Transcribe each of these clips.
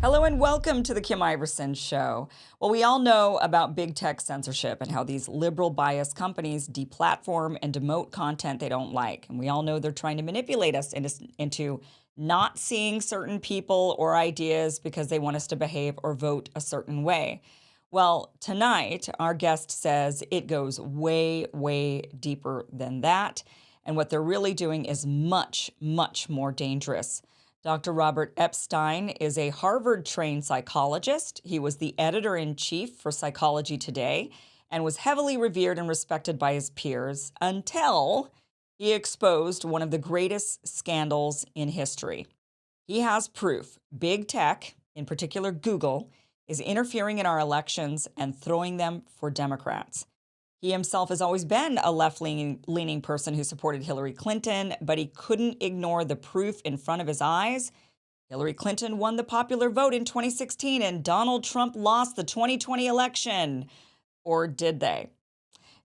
Hello and welcome to the Kim Iversen Show. Well, we all know about big tech censorship and how these liberal biased companies deplatform and demote content they don't like. And we all know they're trying to manipulate us into not seeing certain people or ideas because they want us to behave or vote a certain way. Well, tonight, our guest says it goes way, way deeper than that. And what they're really doing is much, much more dangerous. Dr. Robert Epstein is a Harvard trained psychologist. He was the editor in chief for Psychology Today and was heavily revered and respected by his peers until he exposed one of the greatest scandals in history. He has proof big tech, in particular Google, is interfering in our elections and throwing them for Democrats. He himself has always been a left-leaning person who supported Hillary Clinton, but he couldn't ignore the proof in front of his eyes. Hillary Clinton won the popular vote in 2016 and Donald Trump lost the 2020 election. Or did they?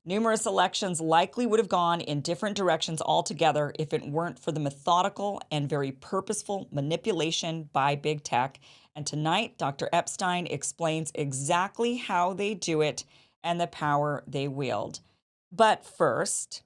Numerous elections likely would have gone in different directions altogether if it weren't for the methodical and very purposeful manipulation by big tech. And tonight, Dr. Epstein explains exactly how they do it and the power they wield. But first,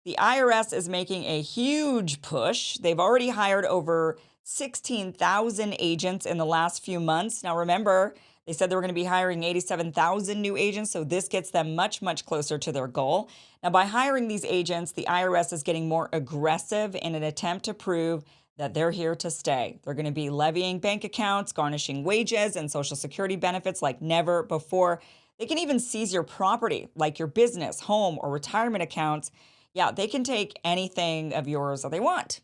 the IRS is making a huge push. They've already hired over 16,000 agents in the last few months. Now, remember, they said they were going to be hiring 87,000 new agents, so this gets them much, much closer to their goal. Now, by hiring these agents, the IRS is getting more aggressive in an attempt to prove that they're here to stay. They're going to be levying bank accounts, garnishing wages and Social Security benefits like never before. They can even seize your property, like your business, home, or retirement accounts. Yeah, they can take anything of yours that they want.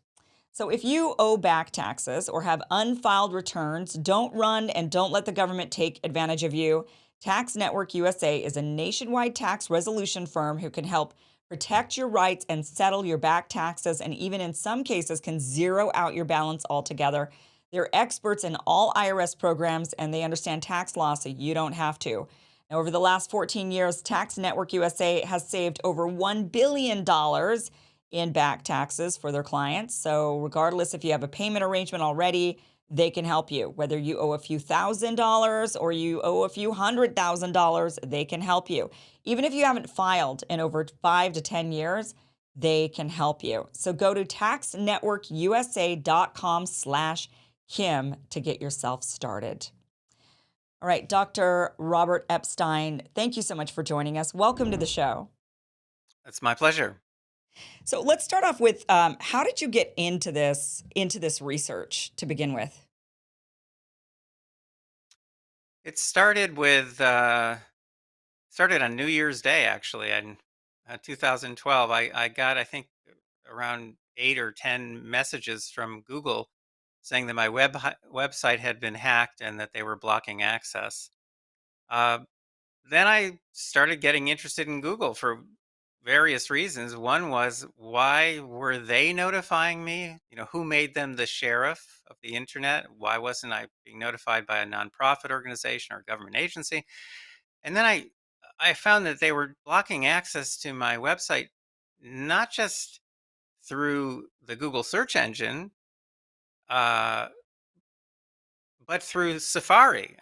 So if you owe back taxes or have unfiled returns, don't run and don't let the government take advantage of you. Tax Network USA is a nationwide tax resolution firm who can help protect your rights and settle your back taxes, and even in some cases can zero out your balance altogether. They're experts in all IRS programs and they understand tax law, so you don't have to. Now, over the last 14 years, Tax Network USA has saved over $1 billion in back taxes for their clients. So regardless if you have a payment arrangement already, they can help you. Whether you owe a few $1,000s or you owe a few $100,000, they can help you. Even if you haven't filed in over 5 to 10 years, they can help you. So go to taxnetworkusa.com/Kim to get yourself started. All right, Dr. Robert Epstein, thank you so much for joining us. Welcome to the show. It's my pleasure. So let's start off with how did you get into this research to begin with? It started with started on New Year's Day actually in 2012. I got I think around 8 or 10 messages from Google saying that my website had been hacked and that they were blocking access. Uh, then I started getting interested in Google for various reasons. One was, why were they notifying me? Who made them the sheriff of the internet? Why wasn't I being notified by a nonprofit organization or government agency? And then I found that they were blocking access to my website, not just through the Google search engine, uh, but through Safari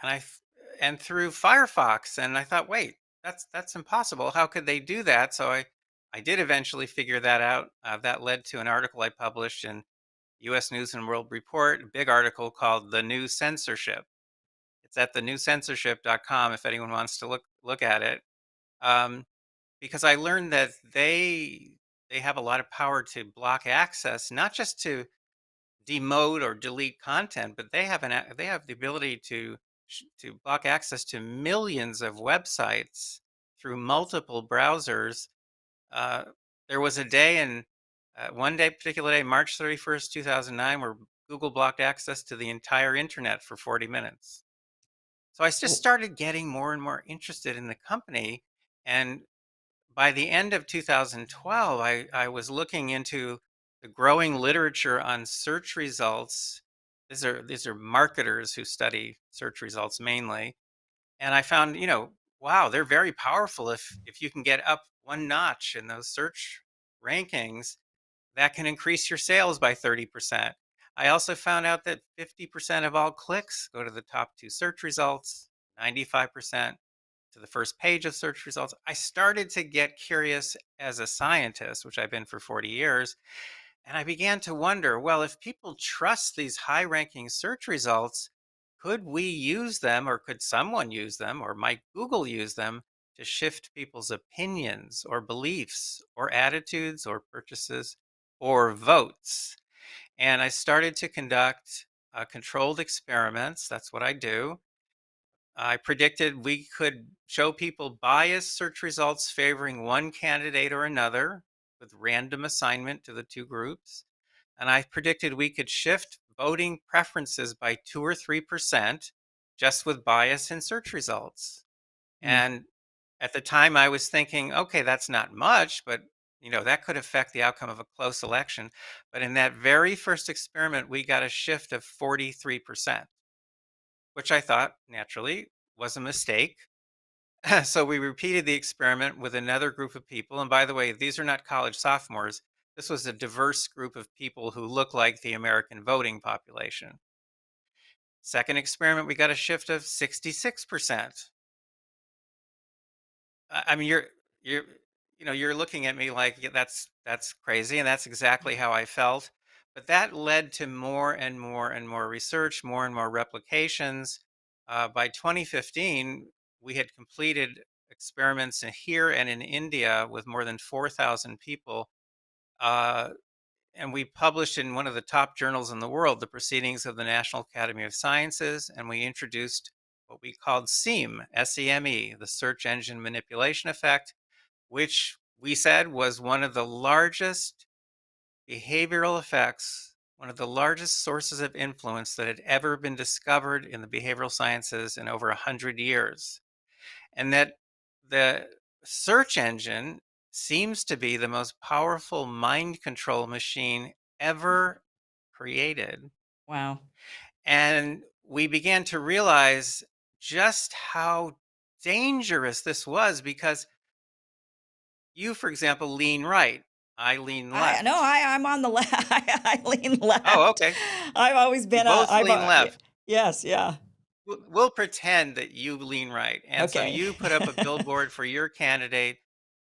and through Firefox. And I thought, wait, that's impossible. How could they do that? So I did eventually figure that out. That led to an article I published in U.S. News and World Report, a big article called "The New Censorship." It's at thenewcensorship.com if anyone wants to look at it. Um, because I learned that they have a lot of power to block access, not just to demote or delete content, but they have the ability to block access to millions of websites through multiple browsers. Uh, there was a day in one day, particular day, March 31st, 2009, where Google blocked access to the entire internet for 40 minutes. So I just W- started getting more and more interested in the company, and by the end of 2012, I was looking into the growing literature on search results. These are marketers who study search results mainly. And I found, wow, they're very powerful if you can get up one notch in those search rankings, that can increase your sales by 30%. I also found out that 50% of all clicks go to the top two search results, 95% to the first page of search results. I started to get curious as a scientist, which I've been for 40 years, and I began to wonder, well, if people trust these high ranking search results, could we use them, or could someone use them, or might Google use them to shift people's opinions or beliefs or attitudes or purchases or votes? And I started to conduct controlled experiments. That's what I do. I predicted we could show people biased search results favoring one candidate or another with random assignment to the two groups. And I predicted we could shift voting preferences by 2 or 3% just with bias in search results. Mm. And at the time, I was thinking, okay, that's not much, but that could affect the outcome of a close election. But in that very first experiment, we got a shift of 43%, which I thought naturally was a mistake. So we repeated the experiment with another group of people. And by the way, these are not college sophomores. This was a diverse group of people who look like the American voting population. Second experiment, we got a shift of 66%. I mean, you're you're looking at me like, "Yeah, that's crazy," and that's exactly how I felt. But that led to more and more and more research, more and more replications. By 2015, we had completed experiments here and in India with more than 4,000 people. Uh, and we published in one of the top journals in the world, the Proceedings of the National Academy of Sciences, and we introduced what we called SEME, the search engine manipulation effect, which we said was one of the largest behavioral effects, one of the largest sources of influence that had ever been discovered in the behavioral sciences in over 100 years. And that the search engine seems to be the most powerful mind control machine ever created. Wow. And we began to realize just how dangerous this was because you, for example, lean right. I lean I no, left. I'm on the left. I lean Oh, left. okay. I've always We been a both lean left. yes, yeah. We'll pretend that you lean right. And so Okay. you put up a billboard for your candidate.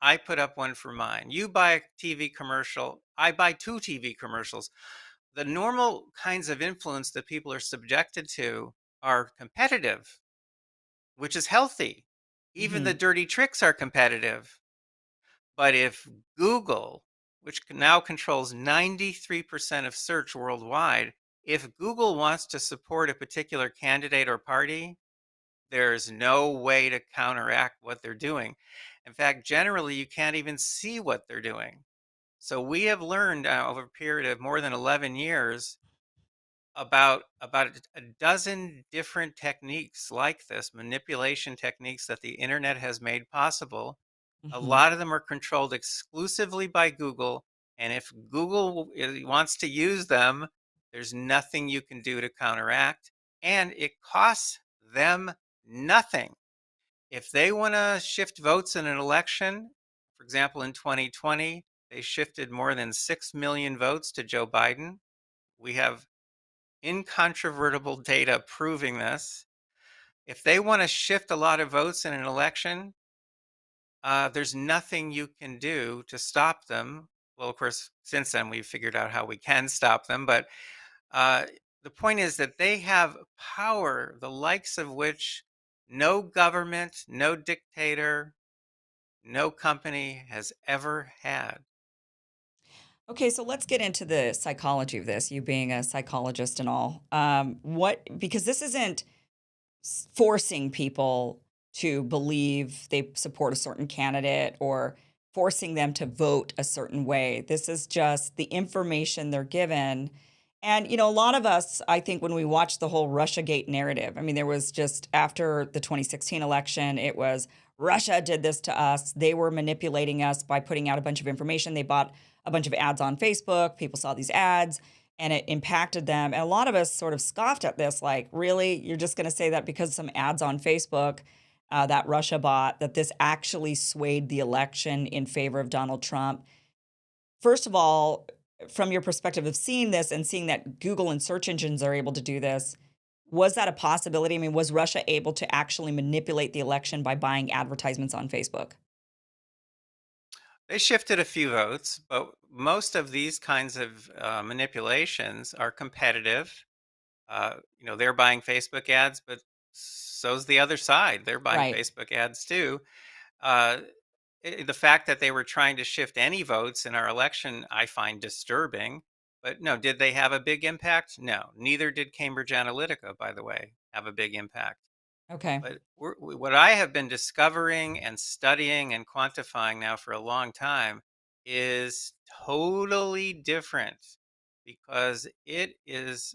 I put up one for mine. You buy a TV commercial. I buy two TV commercials. The normal kinds of influence that people are subjected to are competitive, which is healthy. Even the Mhm. dirty tricks are competitive. But if Google, which now controls 93% of search worldwide, if Google wants to support a particular candidate or party, there's no way to counteract what they're doing. In fact, generally, you can't even see what they're doing. So we have learned over a period of more than 11 years about a dozen different techniques like this, manipulation techniques that the internet has made possible. A Mhm. lot of them are controlled exclusively by Google, and if Google wants to use them, there's nothing you can do to counteract, and it costs them nothing. If they want to shift votes in an election, for example, in 2020, they shifted more than 6 million votes to Joe Biden. We have incontrovertible data proving this. If they want to shift a lot of votes in an election, there's nothing you can do to stop them. Well, of course, since then we've figured out how we can stop them. But uh, the point is that they have power, the likes of which no government, no dictator, no company has ever had. Okay, so let's get into the psychology of this, you being a psychologist and all. What because this isn't forcing people to believe they support a certain candidate or forcing them to vote a certain way. This is just the information they're given. And, a lot of us, I think, when we watch the whole Russiagate narrative, I mean, there was just after the 2016 election, it was Russia did this to us. They were manipulating us by putting out a bunch of information. They bought a bunch of ads on Facebook. People saw these ads and it impacted them. And a lot of us sort of scoffed at this, like, really, you're just going to say that because some ads on Facebook that Russia bought, that this actually swayed the election in favor of Donald Trump. First of all, from your perspective of seeing this and seeing that Google and search engines are able to do this, was that a possibility? I mean, was Russia able to actually manipulate the election by buying advertisements on Facebook? They shifted a few votes, but most of these kinds of manipulations are competitive. They're buying Facebook ads, but so's the other side. They're buying Right. Facebook ads too. Uh, the fact that they were trying to shift any votes in our election, I find disturbing. But no, did they have a big impact? No. Neither did Cambridge Analytica, by the way, have a big impact. Okay. But what I have been discovering and studying and quantifying now for a long time is totally different because it is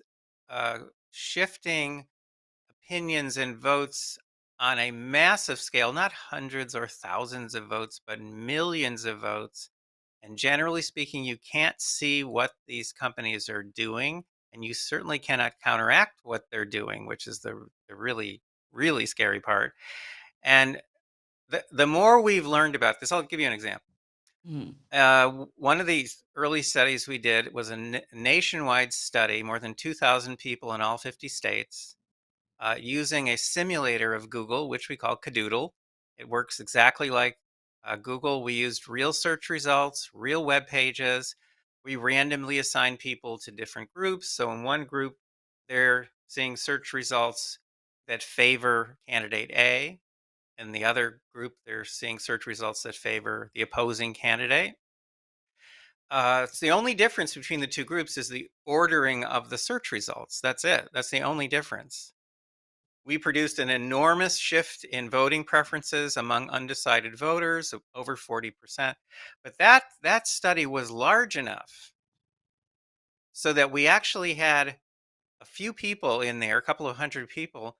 shifting opinions and votes on a massive scale, not hundreds or thousands of votes, but millions of votes. And generally speaking, you can't see what these companies are doing, and you certainly cannot counteract what they're doing, which is the really, really scary part. And the more we've learned about this, I'll give you an example. Mhm. One of these early studies we did was a nationwide study, more than 2,000 people in all 50 states using a simulator of Google, which we call Cadoodle. It works exactly like Google. We used real search results, real web pages. We randomly assigned people to different groups. So in one group, they're seeing search results that favor candidate A. In the other group, they're seeing search results that favor the opposing candidate. It's the only difference between the two groups is the ordering of the search results. That's it. That's the only difference. We produced an enormous shift in voting preferences among undecided voters of over 40%. But that study was large enough so that we actually had a few people in there, a couple of hundred people,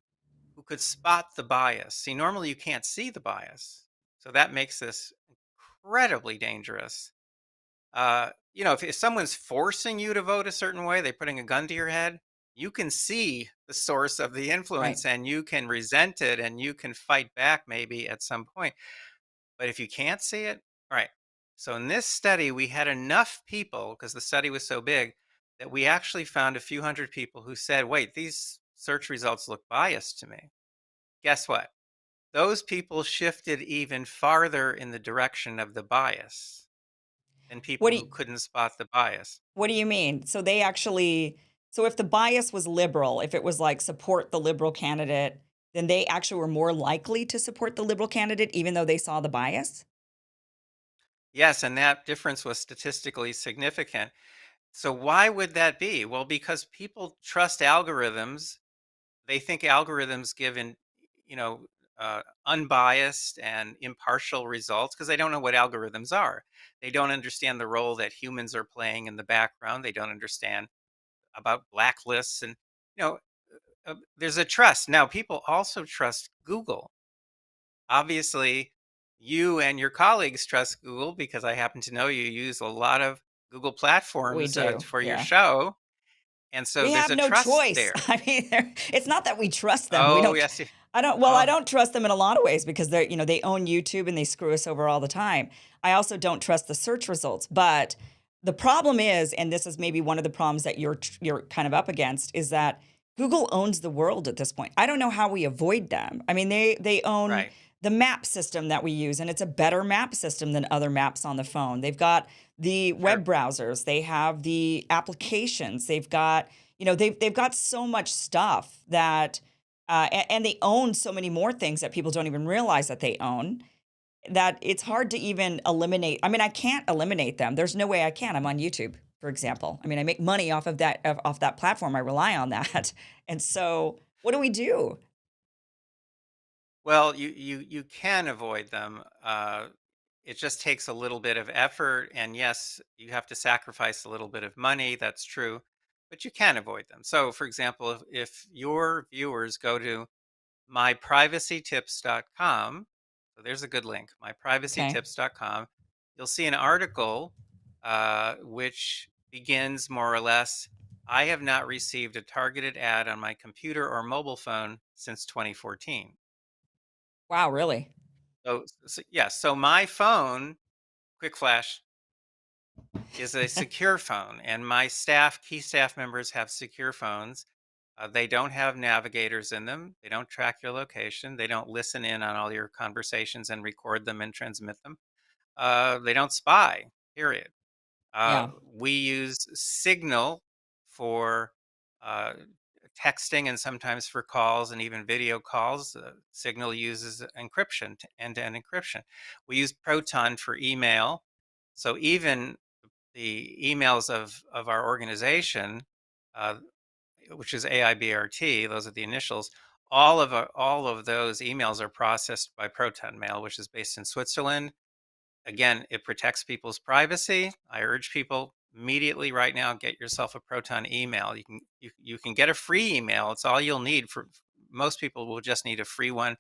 who could spot the bias. See, normally you can't see the bias. So that makes this incredibly dangerous. If someone's forcing you to vote a certain way, they're putting a gun to your head, you can see the source of the Right. influence and you can resent it and you can fight back maybe at some point. But if you can't see it, all right. So in this study, we had enough people because the study was so big that we actually found a few hundred people who said, wait, these search results look biased to me. Guess what? Those people shifted even farther in the direction of the bias than What people do who you, couldn't spot the bias. what do you mean? So they actually, so if the bias was liberal, if it was like support the liberal candidate, then they actually were more likely to support the liberal candidate even though they saw the bias? Yes, and that difference was statistically significant. So why would that be? Well, because people trust algorithms. They think algorithms give you know, unbiased and impartial results because they don't know what algorithms are. They don't understand the role that humans are playing in the background. They don't understand about blacklists and you know, there's a trust. Now, people also trust Google. Obviously, you and your colleagues trust Google because I happen to know you use a lot of Google We platforms do. for your Yeah. show. And so We there's have a no trust choice. there. I mean, it's not that we trust them. We Oh, don't yes. I don't well, I Oh, don't trust them in a lot of ways because they're, they own YouTube and they screw us over all the time. I also don't trust the search results, but the problem is, and this is maybe one of the problems that you're kind of up against, is that Google owns the world at this point. I don't know how we avoid them. I mean, they own right. the map system that we use, and it's a better map system than other maps on the phone. They've got the Sure. web browsers, they have the applications, they've got they've got so much stuff that and they own so many more things that people don't even realize that they own, that it's hard to even eliminate. I mean, I can't eliminate them. There's no way I can. I'm on YouTube, for example. I mean, I make money off of that off that platform. I rely on that. And so, what do we do? Well, you can avoid them. It just takes a little bit of effort, and yes, you have to sacrifice a little bit of money. That's true, but you can avoid them. So, for example, if your viewers go to myprivacytips.com, so there's a good link, Okay. myprivacytips.com, you'll see an article which begins more or less. I have not received a targeted ad on my computer or mobile phone since 2014. Wow, really? So, yeah, so my phone, quick flash, is a secure phone, and my staff, key staff members, have secure phones. They don't have navigators in them. They don't track your location. They don't listen in on all your conversations and record them and transmit them. They don't spy. Period. Yeah. We use Signal for uh, texting and sometimes for calls and even video calls. Signal uses encryption, end-to-end encryption. We use Proton for email. So even the emails of our organization, uh, which is AIBRT, those are the initials. All of those emails are processed by Proton Mail, which is based in Switzerland. Again, it protects people's privacy. I urge people immediately right now, get yourself a Proton email. You can get a free email. It's all you'll need. For most people will just need a free one.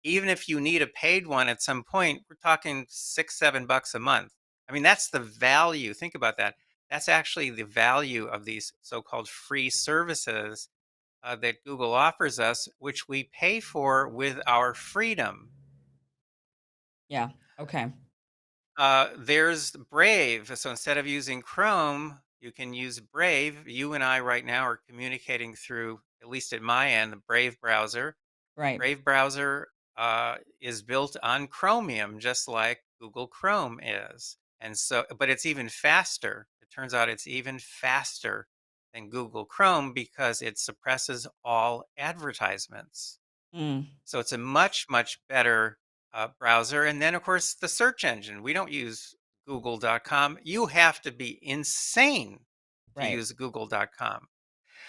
Even if you need a paid one at some point, we're talking 6, 7 bucks a month. I mean, that's the value. Think about that. That's actually the value of these so-called free services that Google offers us, which we pay for with our freedom. Yeah. Okay. There's Brave. So instead of using Chrome, you can use Brave. You and I right now are communicating through, at least at my end, the Brave browser. Right. Brave browser is built on Chromium, just like Google Chrome is. And so, but it's even faster. It turns out it's even faster than Google Chrome because it suppresses all advertisements. Mm. So it's a much, much better browser. And then, of course, the search engine. We don't use google.com. You have to be insane to Right. use google.com.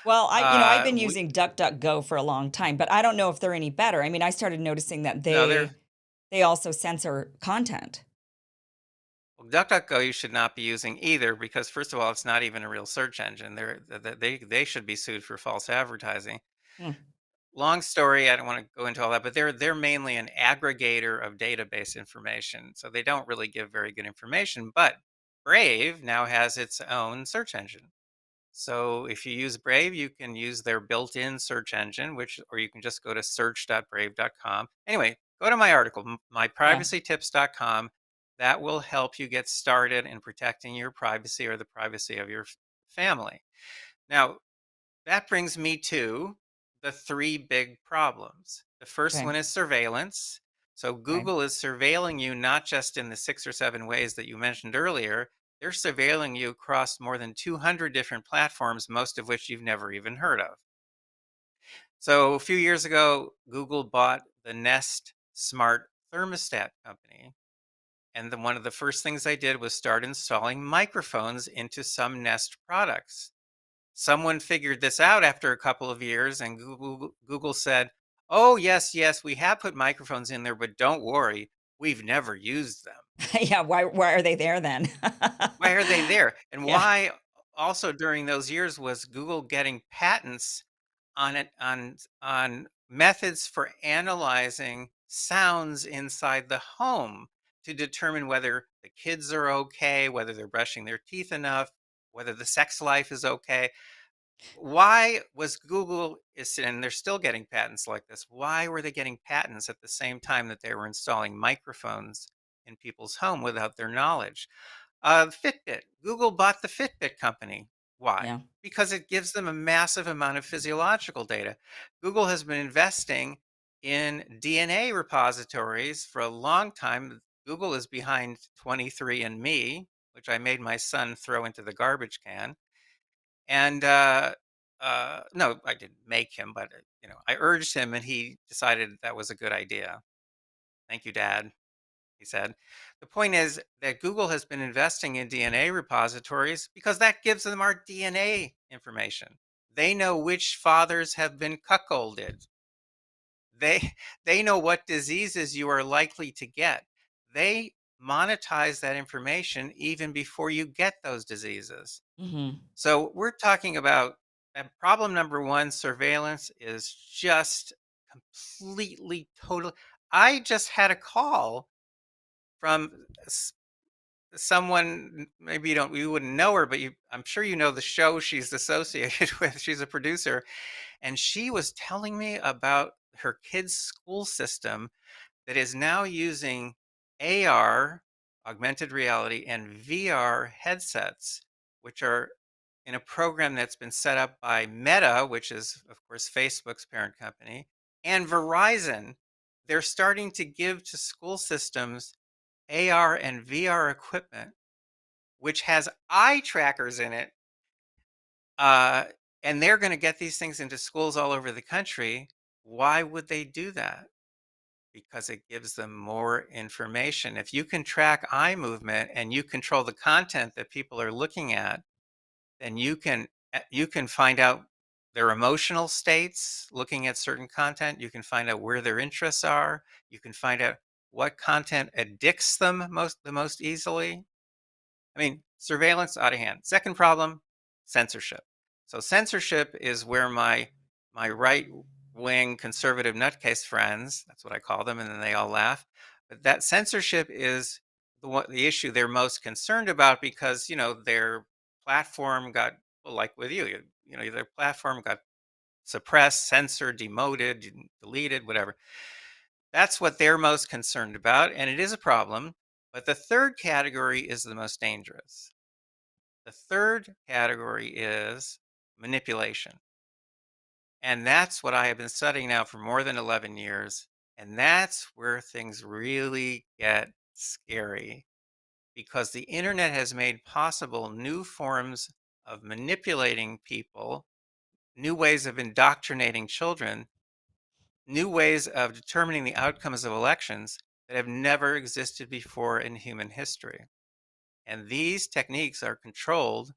Well, I've been We, using DuckDuckGo for a long time, but I don't know if they're any better. I mean, I started noticing that no, they're they also censor content. well, DuckDuckGo you should not be using either because first of all, it's not even a real search engine. They should be sued for false advertising. Hmm. Long story, I don't want to go into all that, but they're mainly an aggregator of database information. So they don't really give very good information, but Brave now has its own search engine. So if you use Brave, you can use their built-in search engine, which or you can just go to search.brave.com. Anyway, go to my article, Yeah. myprivacytips.com. That will help you get started in protecting your privacy or the privacy of your family. Now, that brings me to the three big problems. The first Okay. one is surveillance. So Okay. Google is surveilling you not just in the 6 or 7 ways that you mentioned earlier, they're surveilling you across more than 200 different platforms, most of which you've never even heard of. So a few years ago, Google bought the Nest Smart Thermostat company. And then one of the first things they did was start installing microphones into some Nest products. Someone figured this out after a couple of years, and Google said, "Oh, yes, yes, we have put microphones in there, but don't worry, we've never used them." Yeah. Why are they there then? Why are they there? And Yeah. why also during those years was Google getting patents on it on methods for analyzing sounds inside the home to determine whether the kids are okay, whether they're brushing their teeth enough, whether the sex life is okay. Why was Google and they're still getting patents like this. Why were they getting patents at the same time that they were installing microphones in people's home without their knowledge? Fitbit. Google bought the Fitbit company. Why? Yeah. Because it gives them a massive amount of physiological data. Google has been investing in DNA repositories for a long time. Google is behind 23andMe, which I made my son throw into the garbage can. And no, I didn't make him, but I urged him, and he decided that was a good idea. Thank you, Dad, he said. The point is that Google has been investing in DNA repositories because that gives them our DNA information. They know which fathers have been cuckolded. They they know what diseases you are likely to get. They monetize that information even before you get those diseases. Hmm. So we're talking about problem number one, surveillance is just completely total. I just had a call from someone, maybe you wouldn't know her, but I'm sure you know the show she's associated with. She's a producer, and she was telling me about her kid's school system that is now using AR. augmented reality, and VR headsets, which are in a program that's been set up by Meta, which is, of course, Facebook's parent company, and Verizon. They're starting to give to school systems AR and VR equipment, which has eye trackers in it. Uh, and they're going to get these things into schools all over the country. Why would they do that? Because it gives them more information. If you can track eye movement and you control the content that people are looking at, then you can find out their emotional states looking at certain content. You can find out where their interests are. You can find out what content addicts them the most easily. I mean, surveillance out of hand. Second problem, censorship. So censorship is where my right wing conservative nutcase friends, that's what I call them, and then they all laugh. But that censorship is the issue they're most concerned about because, their platform got, well, like with their platform got suppressed, censored, demoted, deleted, whatever. That's what they're most concerned about, and it is a problem. But the third category is the most dangerous. The third category is manipulation. And that's what I have been studying now for more than 11 years. And that's where things really get scary because the internet has made possible new forms of manipulating people, new ways of indoctrinating children, new ways of determining the outcomes of elections that have never existed before in human history. And these techniques are controlled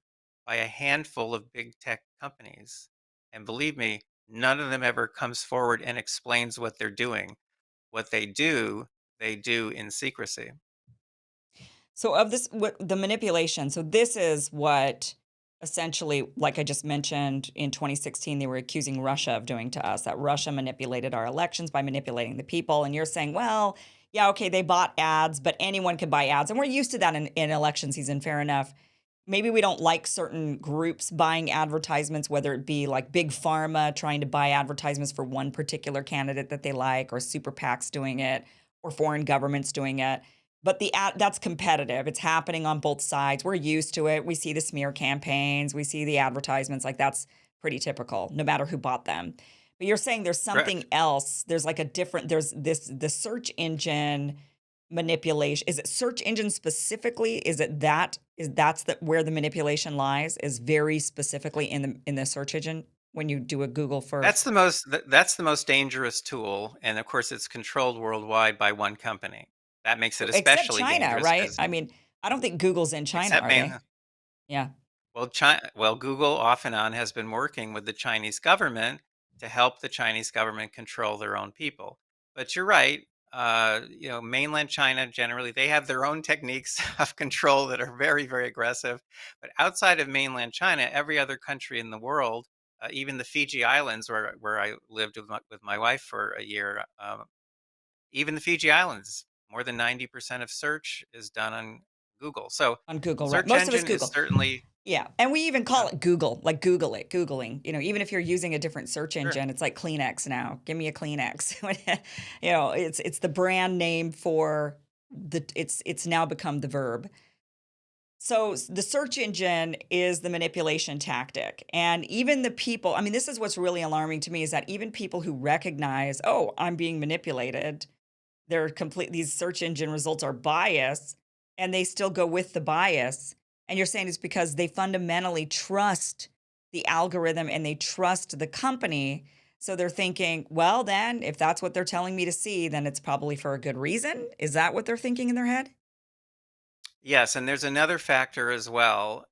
by a handful of big tech companies. And believe me, none of them ever comes forward and explains what they're doing. What they do in secrecy. So of this, what the manipulation. So this is what essentially, like I just mentioned, in 2016, they were accusing Russia of doing to us. That Russia manipulated our elections by manipulating the people. And you're saying, well, yeah, okay, they bought ads, but anyone could buy ads, and we're used to that in election season. Fair enough. Maybe we don't like certain groups buying advertisements, whether it be like big pharma trying to buy advertisements for one particular candidate that they like, or super PACs doing it, or foreign governments doing it. But the ad, that's competitive. It's happening on both sides. We're used to it. We see the smear campaigns, we see the advertisements. Like that's pretty typical, no matter who bought them. But you're saying there's something Correct. else. There's like a different. There's this the search engine manipulation. Is it search engine specifically? Is it that? Is that's the where the manipulation lies? Is very specifically in the search engine when you do a Google for That's the most dangerous tool, and of course, it's controlled worldwide by one company. That makes it except especially China, dangerous right? because I mean, I don't think Google's in China, except are they? Yeah. Google off and on has been working with the Chinese government to help the Chinese government control their own people. But you're right. Mainland China generally they have their own techniques of control that are very, very aggressive. But outside of mainland China, every other country in the world, even the Fiji Islands, where I lived with my wife for a year, even the Fiji Islands, more than 90% of search is done on Google. So, On Google, right? search Most of it's engine is Google. certainly Yeah, and we even uh, call it Google, like Google it, Googling. Even if you're using a different search sure. engine, it's like Kleenex now. Give me a Kleenex. It's the brand name for it's now become the verb. So the search engine is the manipulation tactic. And even the people, I mean, this is what's really alarming to me is that even people who recognize, oh, I'm being manipulated, these search engine results are biased and they still go with the bias. And you're saying it's because they fundamentally trust the algorithm and they trust the company. So they're thinking, well, then if that's what they're telling me to see, then it's probably for a good reason. Is that what they're thinking in their head? Yes, and there's another factor as well.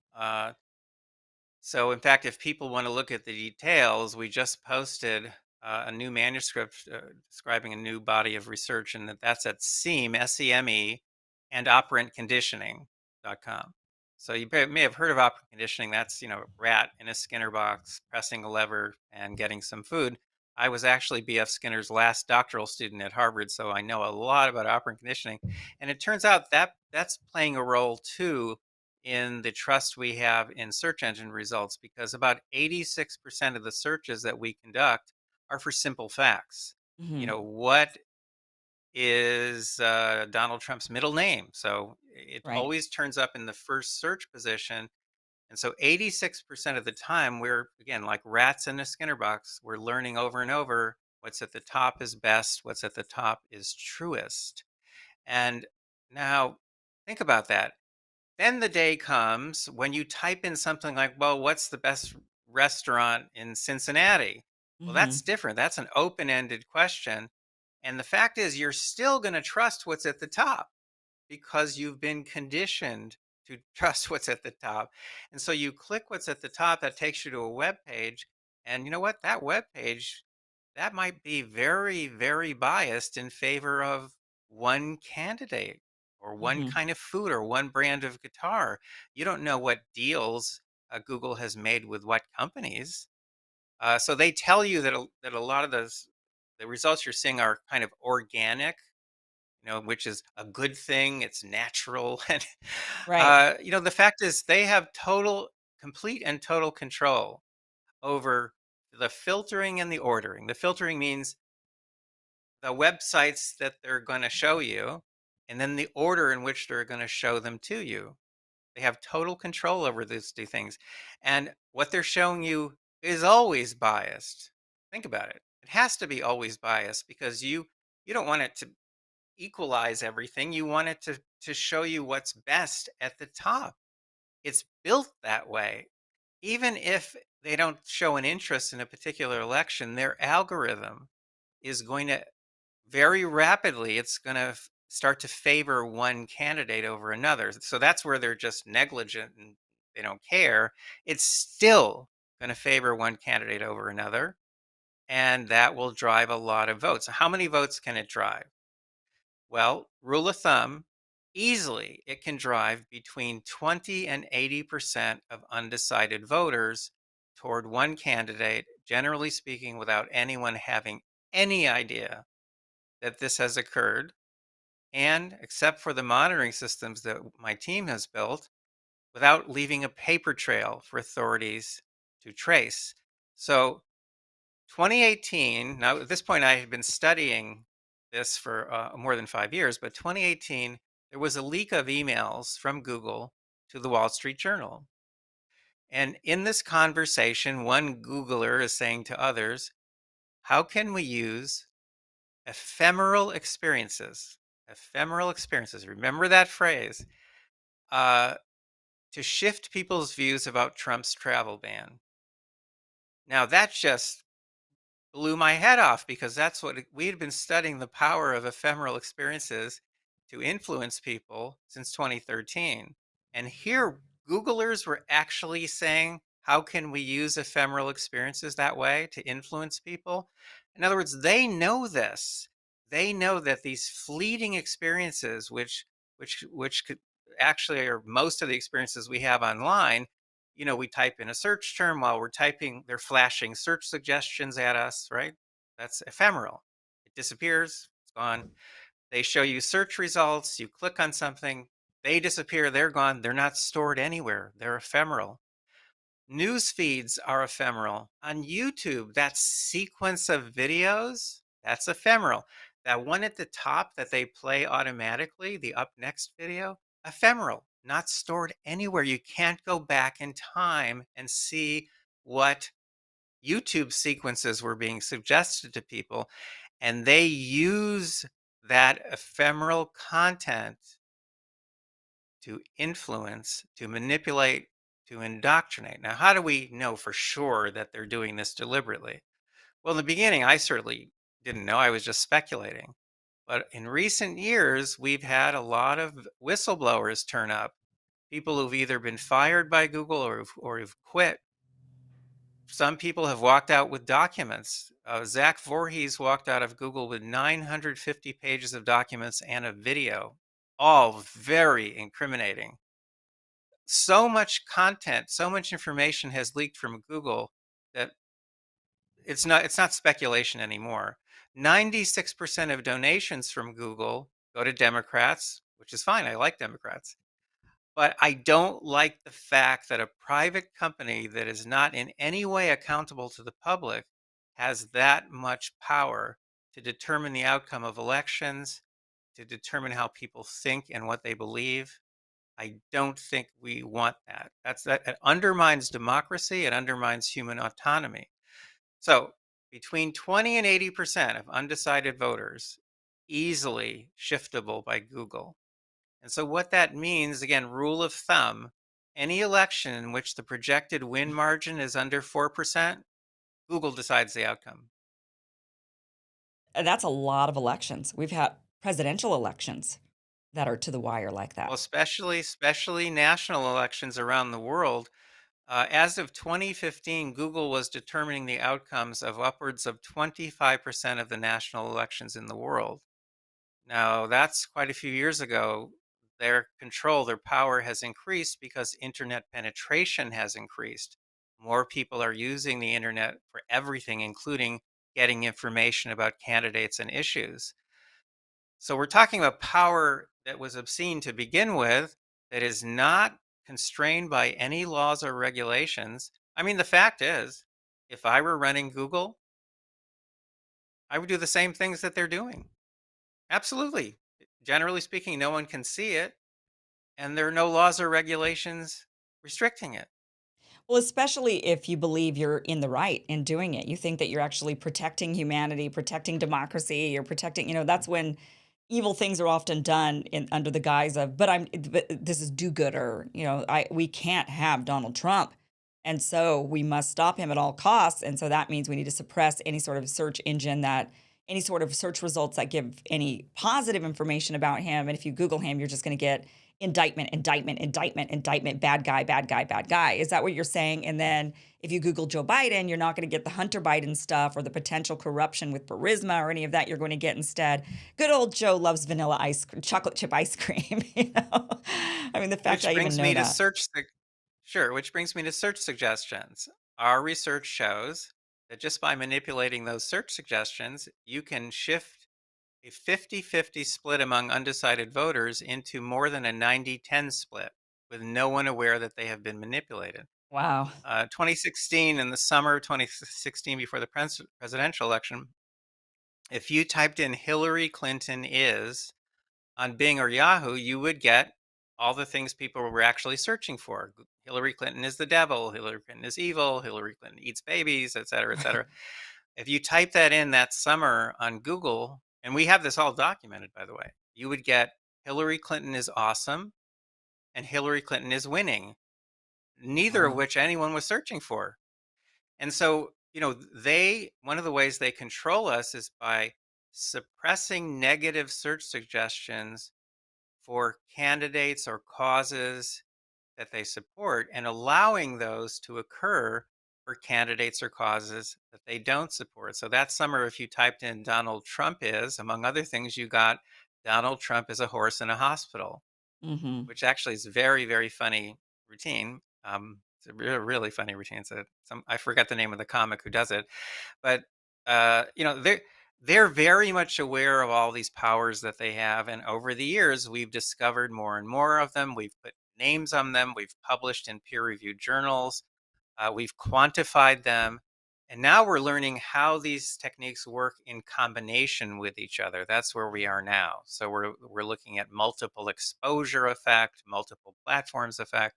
So, in fact, if people want to look at the details, we just posted a new manuscript describing a new body of research, and that's at SEME, SEME, and operantconditioning.com. So, you may have heard of operant conditioning. That's, rat in a Skinner box, pressing a lever and getting some food. I was actually B.F. Skinner's last doctoral student at Harvard, so I know a lot about operant conditioning. And it turns out that that's playing a role too in the trust we have in search engine results because about 86% of the searches that we conduct are for simple facts. Hmm. What is Donald Trump's middle name. So it Right. always turns up in the first search position. And so 86% of the time, we're, again, like rats in a Skinner box. We're learning over and over what's at the top is best, what's at the top is truest. And now think about that. Then the day comes when you type in something like, well, what's the best restaurant in Cincinnati? Well, that's Mhm. different. That's an open ended question. And the fact is, you're still going to trust what's at the top because you've been conditioned to trust what's at the top. And so you click what's at the top, that takes you to a web page. And you know what? That web page, that might be very, very biased in favor of one candidate or one Mhm. kind of food or one brand of guitar. You don't know what deals Google has made with what companies. So they tell you that a lot of the results you're seeing are kind of organic, which is a good thing. It's natural. And, Right. the fact is they have complete and total control over the filtering and the ordering. The filtering means the websites that they're going to show you, and then the order in which they're going to show them to you. They have total control over these two things. And what they're showing you is always biased. Think about it. It has to be always biased because you don't want it to equalize everything. You want it to show you what's best at the top. It's built that way. Even if they don't show an interest in a particular election, their algorithm is going to very rapidly, it's going to start to favor one candidate over another. So that's where they're just negligent and they don't care. It's still going to favor one candidate over another. And that will drive a lot of votes. How many votes can it drive? Well, rule of thumb, easily it can drive between 20 and 80% of undecided voters toward one candidate, generally speaking, without anyone having any idea that this has occurred. And except for the monitoring systems that my team has built, without leaving a paper trail for authorities to trace. So 2018, now at this point, I had been studying this for more than 5 years, but 2018, there was a leak of emails from Google to the Wall Street Journal. And in this conversation, one Googler is saying to others, how can we use ephemeral experiences, remember that phrase, uh, to shift people's views about Trump's travel ban? Now, that just blew my head off because that's what we had been studying, the power of ephemeral experiences to influence people since 2013. And here, Googlers were actually saying, how can we use ephemeral experiences that way to influence people? In other words, they know this. They know that these fleeting experiences, which could actually are most of the experiences we have online, we type in a search term while we're typing, they're flashing search suggestions at us, right? That's ephemeral. It disappears, it's gone. They show you search results, you click on something, they disappear, they're gone, they're not stored anywhere, they're ephemeral. News feeds are ephemeral. On YouTube, that sequence of videos, that's ephemeral. That one at the top that they play automatically, the up next video, ephemeral, not stored anywhere. You can't go back in time and see what YouTube sequences were being suggested to people. And they use that ephemeral content to influence, to manipulate, to indoctrinate. Now, how do we know for sure that they're doing this deliberately? Well, in the beginning, I certainly didn't know. I was just speculating. But in recent years, we've had a lot of whistleblowers turn up, people who've either been fired by Google or who've quit. Some people have walked out with documents. Zach Voorhees walked out of Google with 950 pages of documents and a video, all very incriminating. So much content, so much information has leaked from Google that it's not speculation anymore. 96% of donations from Google go to Democrats, which is fine. I like Democrats. But I don't like the fact that a private company that is not in any way accountable to the public has that much power to determine the outcome of elections, to determine how people think and what they believe. I don't think we want that. That it undermines democracy, it undermines human autonomy. So, between 20 and 80% of undecided voters easily shiftable by Google. And so what that means, again, rule of thumb, any election in which the projected win margin is under 4%, Google decides the outcome. That's a lot of elections. We've had presidential elections that are to the wire like Well, that. especially national elections around the world. As of 2015, Google was determining the outcomes of upwards of 25% of the national elections in the world. Now, that's quite a few years ago. Their power has increased because internet penetration has increased. More people are using the internet for everything, including getting information about candidates and issues. So we're talking about power that was obscene to begin with, that is not constrained by any laws or regulations. I mean, the fact is, if I were running Google, I would do the same things that they're doing. Absolutely. Generally speaking, no one can see it, and there are no laws or regulations restricting it. Well, especially if you believe you're in the right in doing it. You think that you're actually protecting humanity, protecting democracy, you're protecting, that's when evil things are often done in under the guise of, but this is do-gooder, we can't have Donald Trump. And so we must stop him at all costs. And so that means we need to suppress any sort of search engine that any sort of search results that give any positive information about him. And if you Google him, you're just going to get indictment, indictment, indictment, indictment, bad guy, bad guy, bad guy. Is that what you're saying? And then if you Google Joe Biden, you're not going to get the Hunter Biden stuff or the potential corruption with Burisma or any of that. You're going to get instead, good old Joe loves vanilla ice, chocolate chip ice cream. I mean, the fact Which I even brings know me to that. search sure, which brings me to search suggestions. Our research shows that just by manipulating those search suggestions, you can shift a 50-50 split among undecided voters into more than a 90-10 split with no one aware that they have been manipulated. Wow. 2016, in the summer of 2016, before the presidential election, if you typed in Hillary Clinton is on Bing or Yahoo, you would get all the things people were actually searching for. Hillary Clinton is the devil. Hillary Clinton is evil. Hillary Clinton eats babies, et cetera, et cetera. If you type that in that summer on Google, and we have this all documented, by the way, you would get Hillary Clinton is awesome and Hillary Clinton is winning, neither of Wow. which anyone was searching for. And so, one of the ways they control us is by suppressing negative search suggestions for candidates or causes that they support and allowing those to occur for candidates or causes that they don't support. So that summer, if you typed in Donald Trump is, among other things, you got Donald Trump is a horse in a hospital, Hmm. which actually is very, very funny routine. It's a really funny routine. I forget the name of the comic who does it, but they're very much aware of all these powers that they have, and over the years, we've discovered more and more of them. We've put names on them. We've published in peer-reviewed journals. We've quantified them, and now we're learning how these techniques work in combination with each other. That's where we are now. So we're looking at multiple exposure effect, multiple platforms effect.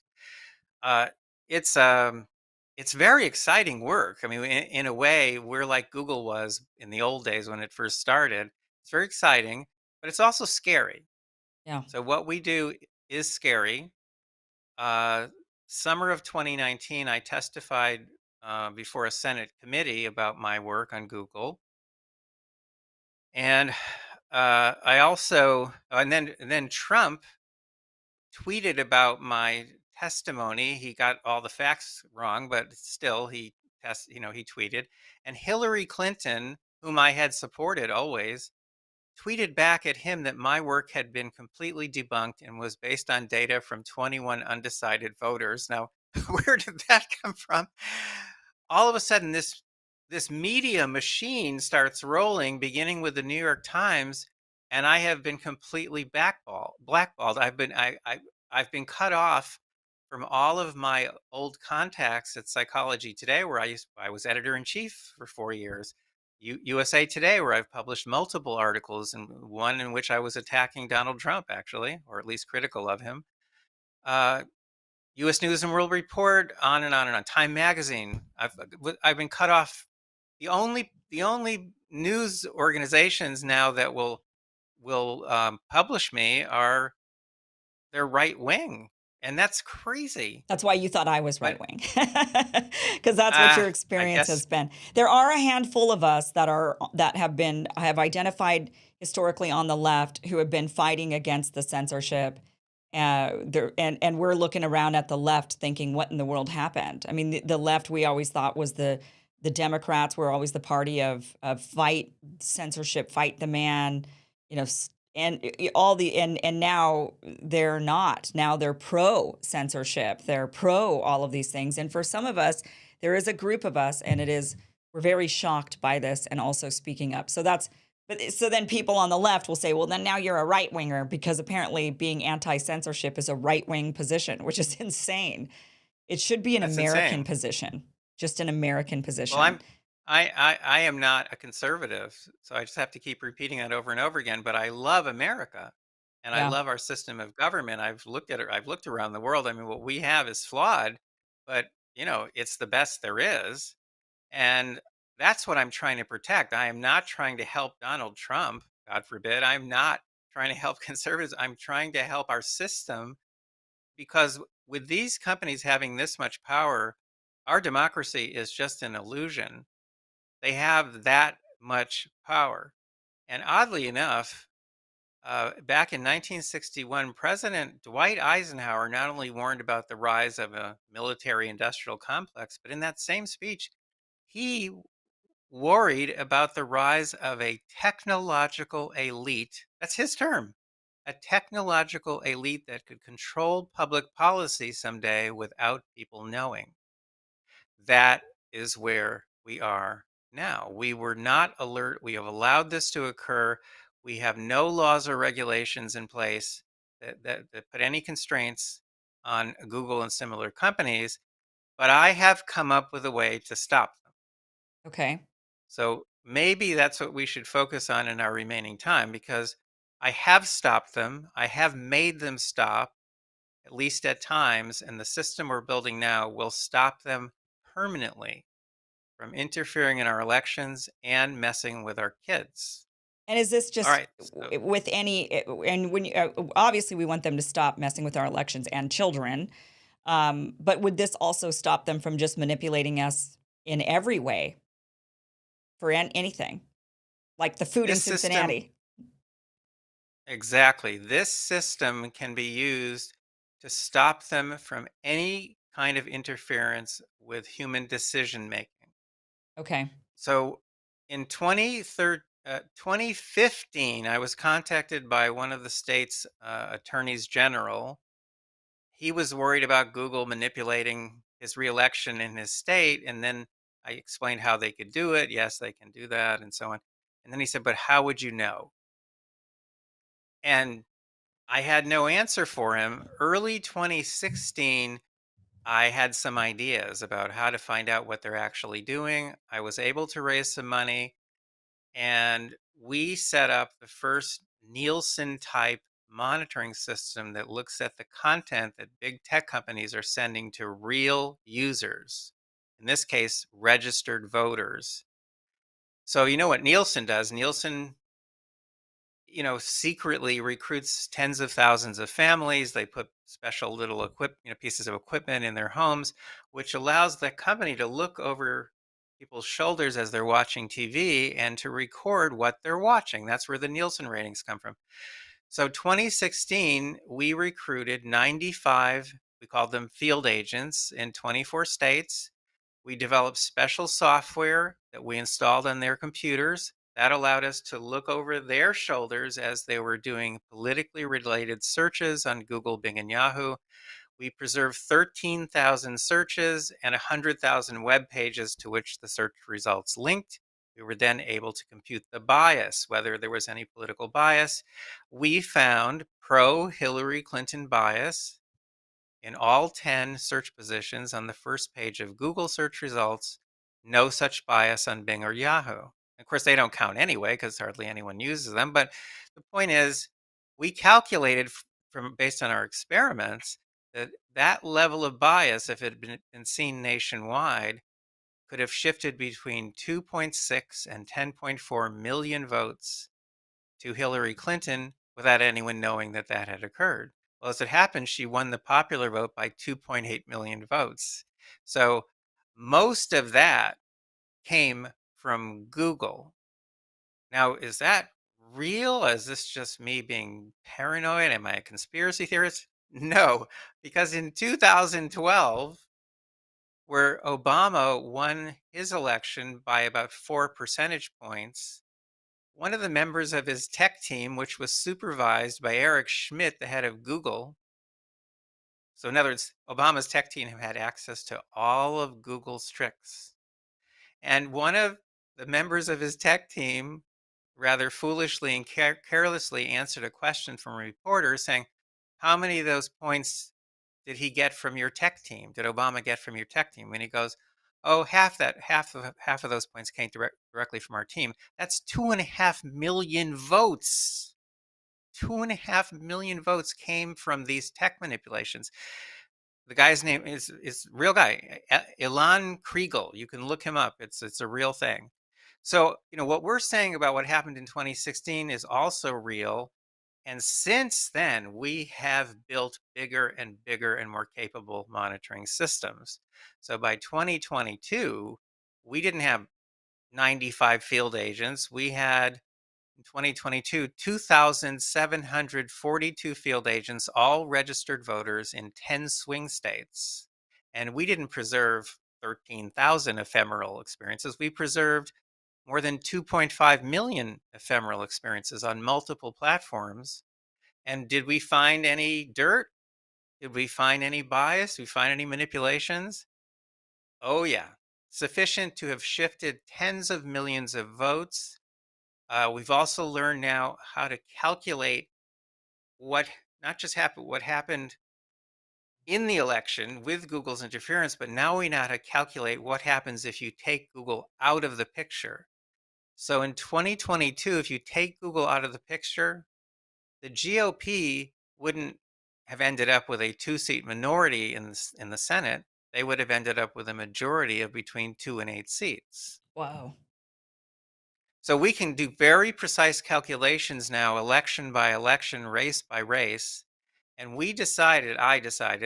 Uh, it's um, it's very exciting work. I mean, in a way, we're like Google was in the old days when it first started. It's very exciting, but it's also scary. Yeah. So what we do is scary. Uh, Summer of 2019, I testified before a Senate committee about my work on Google, and I also, and then Trump tweeted about my testimony. He got all the facts wrong, but still, he tweeted, and Hillary Clinton, whom I had supported always, tweeted back at him that my work had been completely debunked and was based on data from 21 undecided voters. Now, where did that come from? All of a sudden, this media machine starts rolling, beginning with the New York Times, and I have been completely blackballed. I've been cut off from all of my old contacts at Psychology Today, where I was editor in chief for 4 years. USA Today, where I've published multiple articles, and one in which I was attacking Donald Trump, actually, or at least critical of him. Uh, U.S. News and World Report, on and on and on. Time Magazine. I've been cut off. The only news organizations now that will publish me are they're right wing, and that's crazy. That's why you thought I was right But wing, because that's what your I experience guess has been. There are a handful of us that have identified historically on the left who have been fighting against the censorship. And we're looking around at the left, thinking, "What in the world happened?" I mean, the left we always thought was the Democrats were always the party of fight censorship, fight the man, you know, and all the and now they're not. Now they're pro censorship. They're pro all of these things. And for some of us, there is a group of us, and we're very shocked by this and also speaking up. So then people on the left will say, well, then now you're a right winger because apparently being anti censorship is a right wing position, which is insane. It should be an that's American insane. position, just an American Well, position. I am not a conservative, so I just have to keep repeating that over and over again. But I love America, and I Yeah. love our system of government. I've looked at it. I've looked around the world. I mean, what we have is flawed, but it's the best there is, and that's what I'm trying to protect. I am not trying to help Donald Trump, God forbid. I'm not trying to help conservatives. I'm trying to help our system because with these companies having this much power, our democracy is just an illusion. They have that much power. And oddly enough, back in 1961, President Dwight Eisenhower not only warned about the rise of a military industrial complex, but in that same speech, he worried about the rise of a technological elite. That's his term. A technological elite that could control public policy someday without people knowing. That is where we are now. We were not alert. We have allowed this to occur. We have no laws or regulations in place that put any constraints on Google and similar companies, but I have come up with a way to stop them. Okay. So maybe that's what we should focus on in our remaining time because I have stopped them. I have made them stop, at least at times, and the system we're building now will stop them permanently from interfering in our elections and messing with our kids. And is this All just right. So with and when obviously we want them to stop messing with our elections and children, but would this also stop them from just manipulating us in every way for anything, like the food in this system, Cincinnati? exactly, this system can be used to stop them from any kind of interference with human decision making. Okay. So in 2015, I was contacted by one of the state's attorneys general. He was worried about Google manipulating his reelection in his state. And then I explained how they could do it. Yes, they can do that, and so on. And then he said, but how would you know? And I had no answer for him. Early 2016, I had some ideas about how to find out what they're actually doing. I was able to raise some money and we set up the first Nielsen type monitoring system that looks at the content that big tech companies are sending to real users. In this case, registered voters. So, you know what Nielsen does? Nielsen, secretly recruits tens of thousands of families. They put special little pieces of equipment in their homes, which allows the company to look over people's shoulders as they're watching TV and to record what they're watching. That's where the Nielsen ratings come from. So 2016, we recruited 95, we called them field agents in 24 states. We developed special software that we installed on their computers. That allowed us to look over their shoulders as they were doing politically related searches on Google, Bing, and Yahoo. We preserved 13,000 searches and 100,000 web pages to which the search results linked. We were then able to compute the bias, whether there was any political bias. We found pro Hillary Clinton bias in all 10 search positions on the first page of Google search results, no such bias on Bing or Yahoo. Of course, they don't count anyway because hardly anyone uses them. But the point is, we calculated from based on our experiments that that level of bias, if it had been seen nationwide, could have shifted between 2.6 and 10.4 million votes to Hillary Clinton without anyone knowing that that had occurred. Well, as it happened, she won the popular vote by 2.8 million votes. So most of that came from Google. Now, is that real? Is this just me being paranoid? Am I a conspiracy theorist? No, because in 2012, where Obama won his election by about 4 percentage points, one of the members of his tech team, which was supervised by Eric Schmidt, the head of Google. So, in other words, Obama's tech team had access to all of Google's tricks. And one of the members of his tech team rather foolishly and carelessly answered a question from a reporter saying, "How many of those points did he get from your tech team? Did Obama get from your tech team?" And he goes, "Oh, half of those points came directly from our team. That's 2.5 million votes. 2.5 million votes came from these tech manipulations." The guy's name is real guy, Ilan Kriegel. You can look him up. It's a real thing. So, what we're saying about what happened in 2016 is also real. And since then, we have built bigger and bigger and more capable monitoring systems. So by 2022, we didn't have 95 field agents. We had in 2022, 2,742 field agents, all registered voters in 10 swing states. And we didn't preserve 13,000 ephemeral experiences. We preserved more than 2.5 million ephemeral experiences on multiple platforms. And did we find any dirt? Did we find any bias? Did we find any manipulations? Oh, yeah. Sufficient to have shifted tens of millions of votes. We've also learned now how to calculate what not just happened, what happened in the election with Google's interference, but now we know how to calculate what happens if you take Google out of the picture. So in 2022, if you take Google out of the picture, the GOP wouldn't have ended up with a two-seat minority in the Senate. They would have ended up with a majority of between 2 and 8 seats. Wow. So we can do very precise calculations now, election by election, race by race. And I decided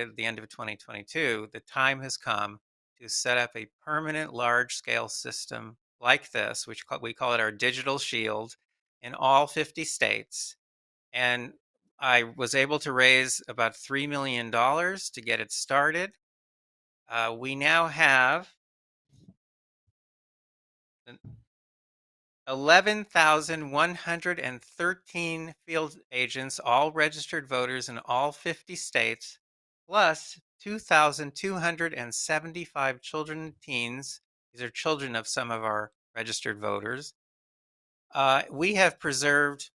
at the end of 2022, the time has come to set up a permanent large scale system like this, which we call it our digital shield in all 50 states. And I was able to raise about $3 million to get it started. We now have 11,113 field agents, all registered voters in all 50 states, plus 2,275 children and teens. These are children of some of our registered voters. We have preserved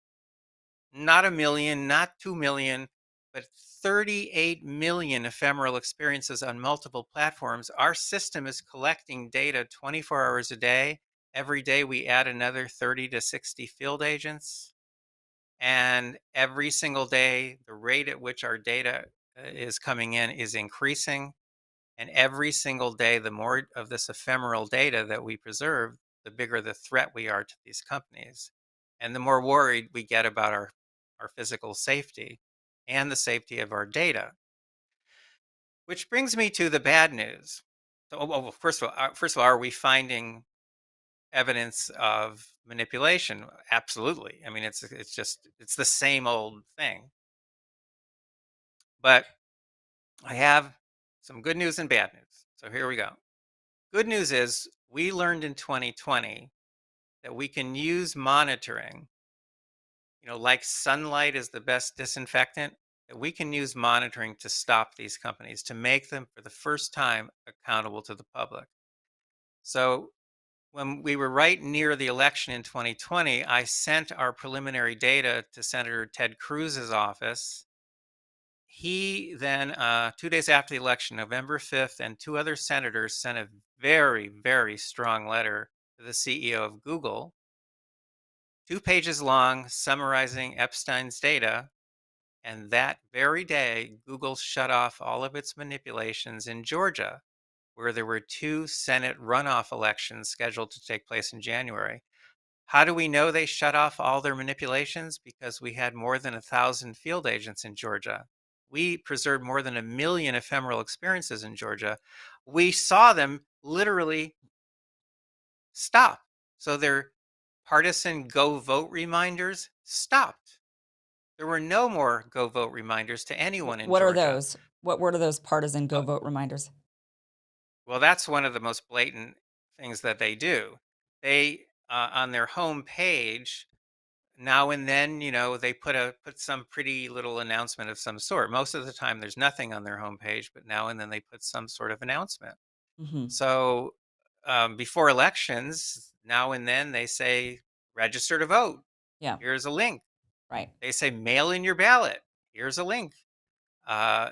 not a million, not 2 million, but 38 million ephemeral experiences on multiple platforms. Our system is collecting data 24 hours a day. Every day we add another 30 to 60 field agents. And every single day, the rate at which our data is coming in is increasing. And every single day, the more of this ephemeral data that we preserve, the bigger the threat we are to these companies. And the more worried we get about our physical safety and the safety of our data. Which brings me to the bad news. So, first of all, are we finding evidence of manipulation? Absolutely. I mean, it's the same old thing. But I have some good news and bad news. So here we go. Good news is we learned in 2020 that we can use monitoring, like sunlight is the best disinfectant, that we can use monitoring to stop these companies, to make them for the first time accountable to the public. So when we were right near the election in 2020, I sent our preliminary data to Senator Ted Cruz's office. He then, 2 days after the election, November 5th, and two other senators sent a very, very strong letter to the CEO of Google. 2 pages long, summarizing Epstein's data. And that very day, Google shut off all of its manipulations in Georgia, where there were two Senate runoff elections scheduled to take place in January. How do we know they shut off all their manipulations? Because we had more than 1,000 field agents in Georgia. We preserved more than 1 million ephemeral experiences in Georgia. We saw them literally stop. So their partisan go vote reminders stopped. There were no more go vote reminders to anyone in What are Georgia. those? What are those partisan go Uh, vote reminders? well, that's one of the most blatant things that they do. They, on their home page, now and then, they put some pretty little announcement of some sort. Most of the time, there's nothing on their homepage, but now and then they put some sort of announcement. Mhm. So before elections, now and then they say, register to vote. Yeah, Here's a link. right. They say, mail in your ballot. Here's a link. Uh,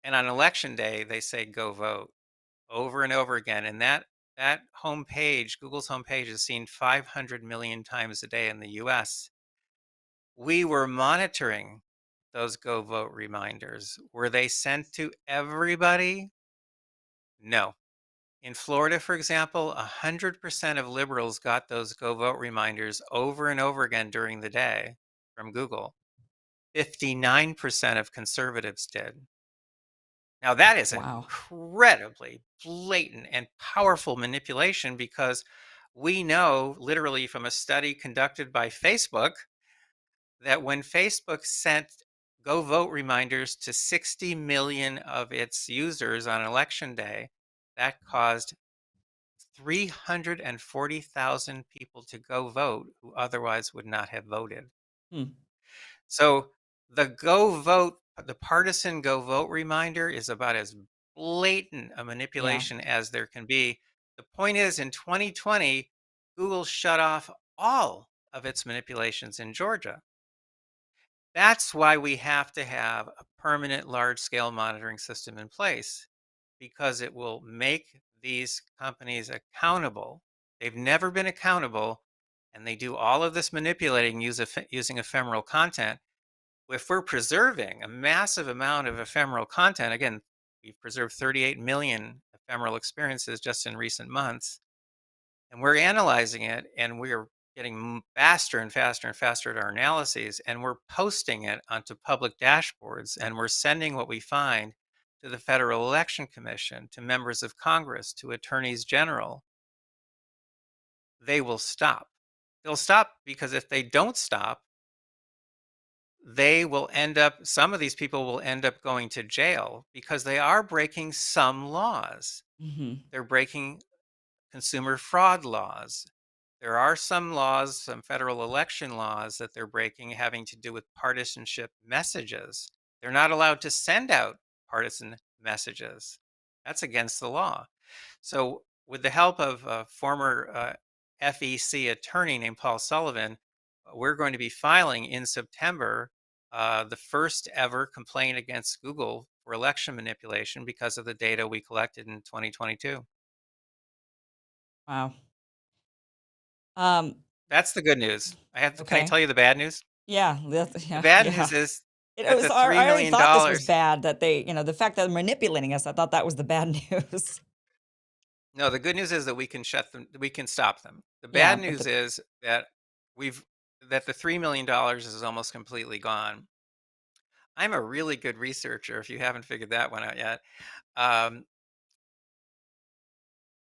and on election day, they say, go vote over and over again. And that homepage, Google's homepage, is seen 500 million times a day in the US. We were monitoring those go vote reminders. Were they sent to everybody? No. In Florida, for example, 100% of liberals got those go vote reminders over and over again during the day from Google. 59% of conservatives did. Now, that is an Wow. incredibly blatant and powerful manipulation because we know, literally, from a study conducted by Facebook, that when Facebook sent go vote reminders to 60 million of its users on election day, that caused 340,000 people to go vote who otherwise would not have voted. Hmm. So the partisan go vote reminder is about as blatant a Yeah. manipulation as there can be. The point is, in 2020, Google shut off all of its manipulations in Georgia. That's why we have to have a permanent large scale monitoring system in place because it will make these companies accountable. They've never been accountable and they do all of this manipulating using ephemeral content. If we're preserving a massive amount of ephemeral content, again, we've preserved 38 million ephemeral experiences just in recent months, and we're analyzing it and we're getting faster and faster and faster at our analyses, and we're posting it onto public dashboards, and we're sending what we find to the Federal Election Commission, to members of Congress, to attorneys general. They will stop. They'll stop because if they don't stop, some of these people will end up going to jail because they are breaking some laws. Mhm. They're breaking consumer fraud laws. There are some laws, some federal election laws that they're breaking having to do with partisanship messages. They're not allowed to send out partisan messages. That's against the law. So, with the help of a former FEC attorney named Paul Sullivan, we're going to be filing in September the first ever complaint against Google for election manipulation because of the data we collected in 2022. Wow. Um, That's the good news. Can I okay. tell you the bad news? Yeah, The yeah, bad yeah. news is It that was the I $3 already million thought this was dollars. bad that the fact that they're manipulating us, I thought that was the bad news. No, the good news is that we can stop them. The Yeah, bad but news the is that we've that the $3 million is almost completely gone. I'm a really good researcher if you haven't figured that one out yet. Um,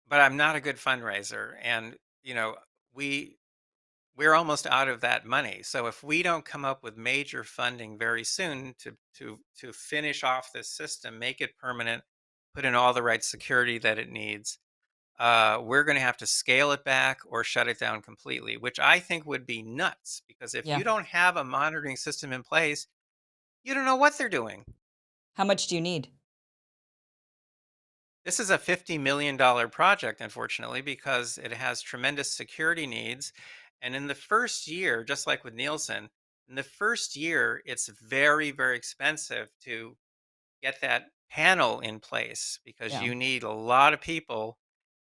but I'm not a good fundraiser, and you know, we we're almost out of that money. So if we don't come up with major funding very soon to finish off this system, make it permanent, put in all the right security that it needs, we're going to have to scale it back or shut it down completely, which I think would be nuts. Because if yeah. you don't have a monitoring system in place, you don't know what they're doing. How much do you need? This is a $50 million project, unfortunately, because it has tremendous security needs. And in the first year, just like with Nielsen, in the first year, it's very, very expensive to get that panel in place because Yeah. you need a lot of people.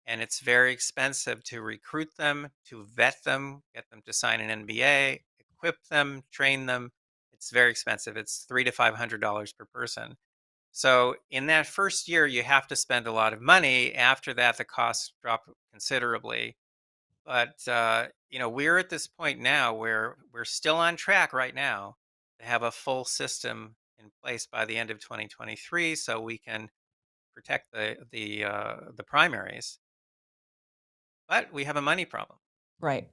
and it's very expensive to recruit them, to vet them, get them to sign an NDA, equip them, train them. It's very expensive. It's $300 to $500 per person. So in that first year, you have to spend a lot of money. After that, the costs drop considerably. But we're at this point now where we're still on track right now to have a full system in place by the end of 2023, so we can protect the primaries. But we have a money problem. Right.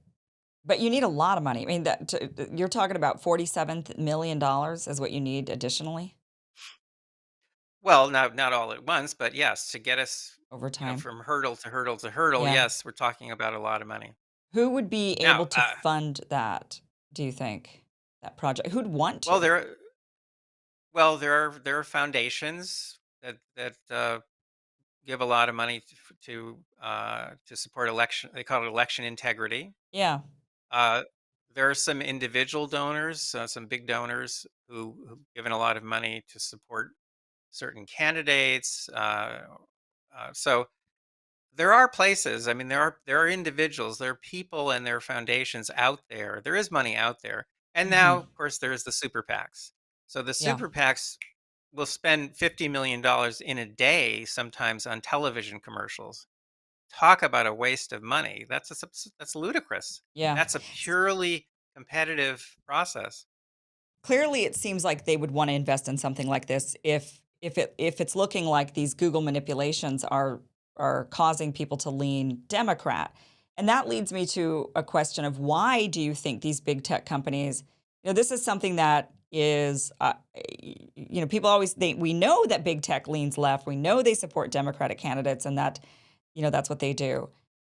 But you need a lot of money. I mean, you're talking about $47 million is what you need additionally Well, not all at once, but yes, to get us, over time. from hurdle to hurdle to hurdle. Yeah. Yes, we're talking about a lot of money. Who would be Now, able to fund that, do you think? That project? Who'd want well, to? there are foundations that give a lot of money to support election. They call it election integrity. Yeah. Uh, there are some individual donors, some big donors who've given a lot of money to support certain candidates. So there are places. I mean, there are individuals, there are people, and there are foundations out there. There is money out there, and now, Mhm. of course, there's the super PACs. So the Yeah. super PACs will spend $50 million in a day, sometimes on television commercials. Talk about a waste of money. That's ludicrous. Yeah. That's a purely competitive process. Clearly, it seems like they would wanna invest in something like this if it's looking like these Google manipulations are causing people to lean Democrat. And that leads me to a question of why do you think these big tech companies, this is something that is, people always think we know that big tech leans left. We know they support Democratic candidates and that, that's what they do.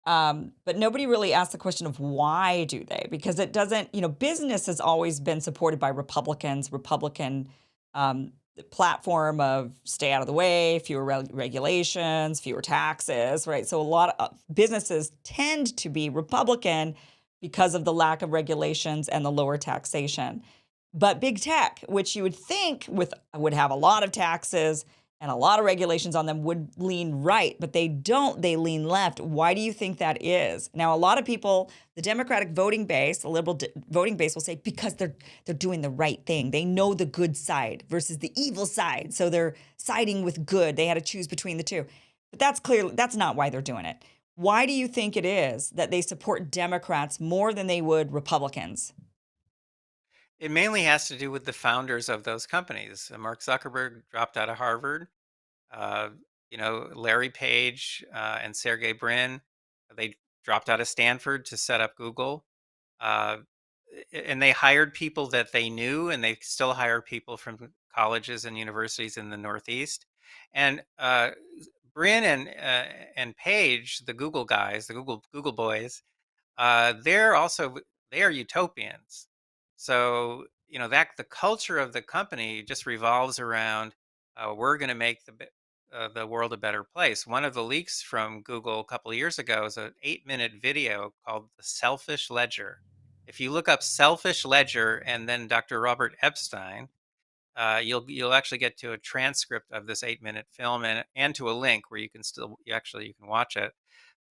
But nobody really asked the question of why do they? Because it doesn't, business has always been supported by Republicans, Republican platform of stay out of the way, fewer regulations, fewer taxes, right? So a lot of businesses tend to be Republican because of the lack of regulations and the lower taxation. But big tech, which you would think would have a lot of taxes and a lot of regulations on them, would lean right, but they don't. They lean left. Why do you think that is? Now, a lot of people, the Democratic voting base, the liberal voting base, will say because they're doing the right thing. They know the good side versus the evil side, so they're siding with good. They had to choose between the two, but that's not why they're doing it. Why do you think it is that they support Democrats more than they would Republicans? It mainly has to do with the founders of those companies. Mark Zuckerberg dropped out of Harvard. Uh, Larry Page and Sergey Brin, they dropped out of Stanford to set up Google. Uh, and they hired people that they knew, and they still hire people from colleges and universities in the Northeast. And Brin and Page, the Google guys, the Google boys, they are utopians. So that the culture of the company just revolves around we're going to make the world a better place. One of the leaks from Google a couple of years ago is an 8-minute video called "The Selfish Ledger." If you look up "Selfish Ledger" and then Dr. Robert Epstein, you'll actually get to a transcript of this 8-minute film and to a link where you can watch it.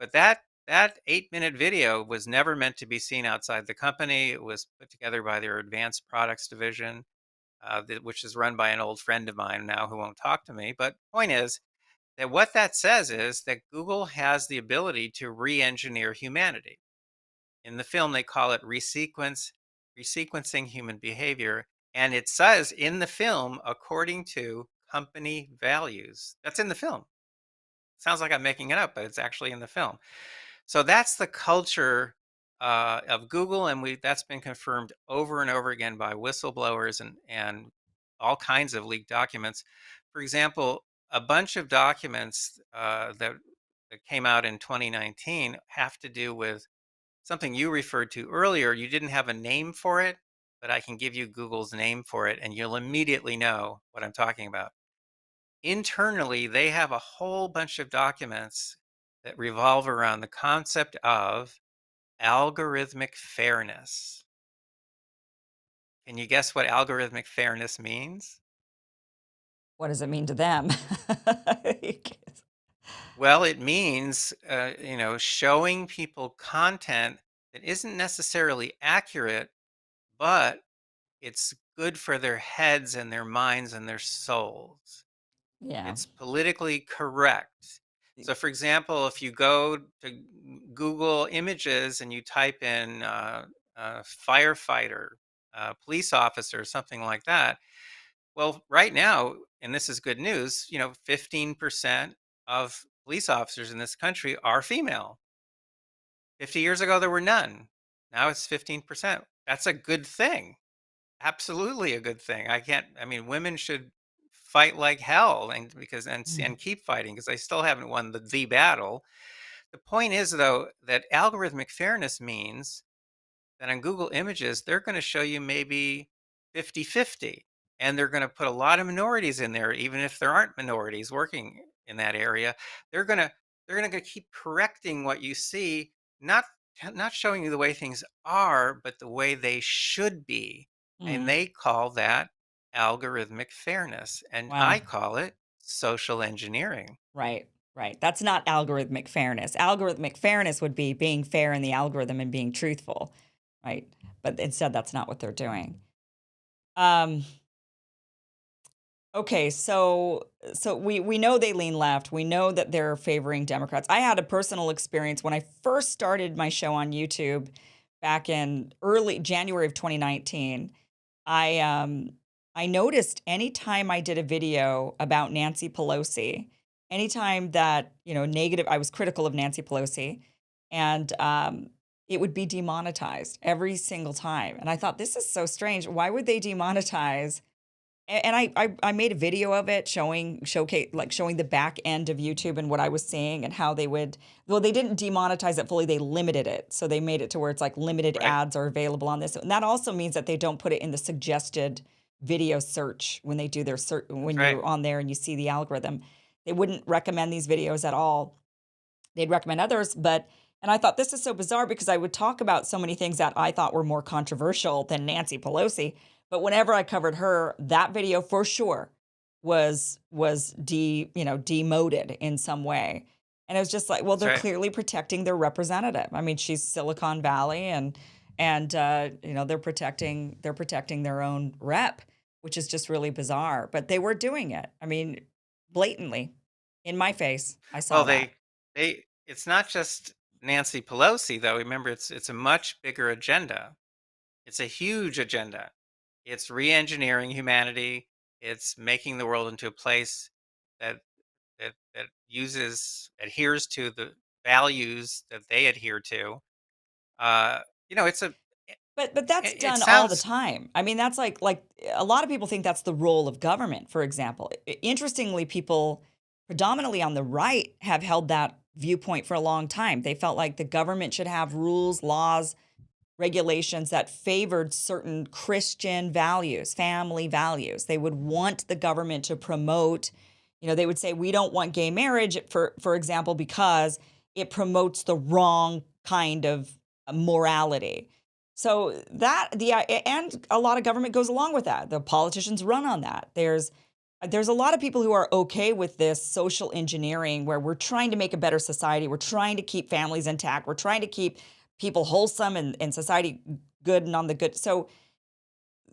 But that 8-minute video was never meant to be seen outside the company. It was put together by their advanced products division, which is run by an old friend of mine now who won't talk to me. But point is that what that says is that Google has the ability to re-engineer humanity. In the film, they call it resequencing human behavior. And it says in the film, according to company values. That's in the film. Sounds like I'm making it up, but it's actually in the film. So that's the culture of Google, and that's been confirmed over and over again by whistleblowers and all kinds of leaked documents. For example, a bunch of documents that came out in 2019 have to do with something you referred to earlier. You didn't have a name for it, but I can give you Google's name for it, and you'll immediately know what I'm talking about. Internally, they have a whole bunch of documents that revolve around the concept of algorithmic fairness. Can you guess what algorithmic fairness means? What does it mean to them? Well, it means, showing people content that isn't necessarily accurate, but it's good for their heads and their minds and their souls. Yeah. It's politically correct. So, for example, if you go to Google Images and you type in firefighter, police officer, something like that, well, right now, and this is good news, 15% of police officers in this country are female. 50 years ago, there were none. Now it's 15%. That's a good thing. Absolutely a good thing. I mean, women should fight like hell Mm. and keep fighting because they still haven't won the battle. The point is though that algorithmic fairness means that on Google Images, they're going to show you maybe 50-50, and they're going to put a lot of minorities in there even if there aren't minorities working in that area. They're going to they're going to keep correcting what you see, not not showing you the way things are, but the way they should be. And Mm. they call that algorithmic fairness, and Wow. I call it social engineering. Right. Right. That's not algorithmic fairness. Algorithmic fairness would be being fair in the algorithm and being truthful. Right. But instead, that's not what they're doing. Um, Okay, so we know they lean left. We know that they're favoring Democrats. I had a personal experience when I first started my show on YouTube back in early January of 2019. I um I noticed anytime I did a video about Nancy Pelosi, anytime that, negative I was critical of Nancy Pelosi and it would be demonetized every single time. And I thought this is so strange. Why would they demonetize and I made a video of it showing the back end of YouTube and what I was seeing and how they would well, they didn't demonetize it fully, they limited it. So they made it to where it's like limited Right. ads are available on this. And that also means that they don't put it in the suggested video search when they do their search That's when right. you're on there and you see the algorithm. They wouldn't recommend these videos at all. They'd recommend others, but and I thought this is so bizarre because I would talk about so many things that I thought were more controversial than Nancy Pelosi, but whenever I covered her, that video for sure was demoted in some way. And it was just like, well, That's they're right. clearly protecting their representative. I mean, she's Silicon Valley and they're protecting their own rep, which is just really bizarre. But they were doing it. I mean, blatantly in my face. I Well, saw that. it's not just Nancy Pelosi though. Remember, it's a much bigger agenda. It's a huge agenda. It's re-engineering humanity. It's making the world into a place that that adheres to the values that they adhere to. Uh, it's But that's it done all the sounds time. I mean, that's like a lot of people think that's the role of government, for example. Interestingly, people predominantly on the right have held that viewpoint for a long time. They felt like the government should have rules, laws, regulations that favored certain Christian values, family values. They would want the government to promote, they would say we don't want gay marriage for example because it promotes the wrong kind of morality. So that the and a lot of government goes along with that. The politicians run on that. There's a lot of people who are okay with this social engineering where we're trying to make a better society. We're trying to keep families intact. We're trying to keep people wholesome and society good and on the good.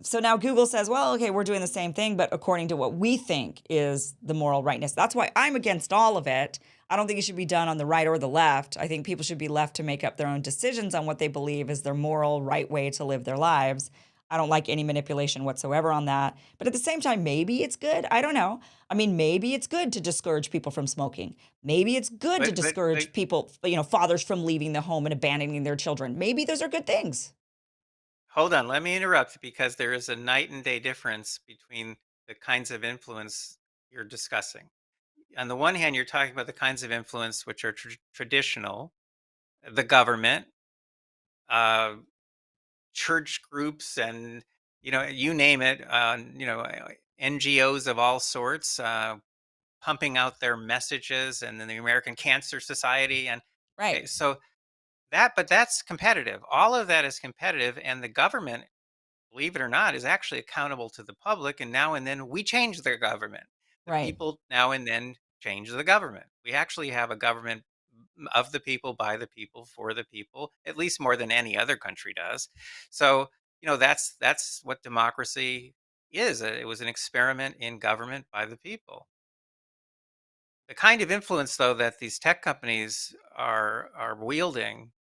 So now Google says, well, okay, we're doing the same thing, but according to what we think is the moral rightness. That's why I'm against all of it. I don't think it should be done on the right or the left. I think people should be left to make up their own decisions on what they believe is their moral right way to live their lives. I don't like any manipulation whatsoever on that. But at the same time, maybe it's good. I don't know. I mean, maybe it's good to discourage people from smoking. Maybe it's good to but discourage people, fathers from leaving the home and abandoning their children. Maybe those are good things. hold on, let me interrupt because there is a night and day difference between the kinds of influence you're discussing. On the one hand, you're talking about the kinds of influence which are traditional, the government, uh, church groups, and you name it. NGOs of all sorts, pumping out their messages, and then the American Cancer Society, and Right, okay, so but that's competitive. All of that is competitive, and the government, believe it or not, is actually accountable to the public. And now and then we change their government. The right. people now and then change the government. We actually have a government of the people, by the people, for the people, at least more than any other country does. So, that's what democracy is. It was an experiment in government by the people. The kind of influence, though, that these tech companies are wielding,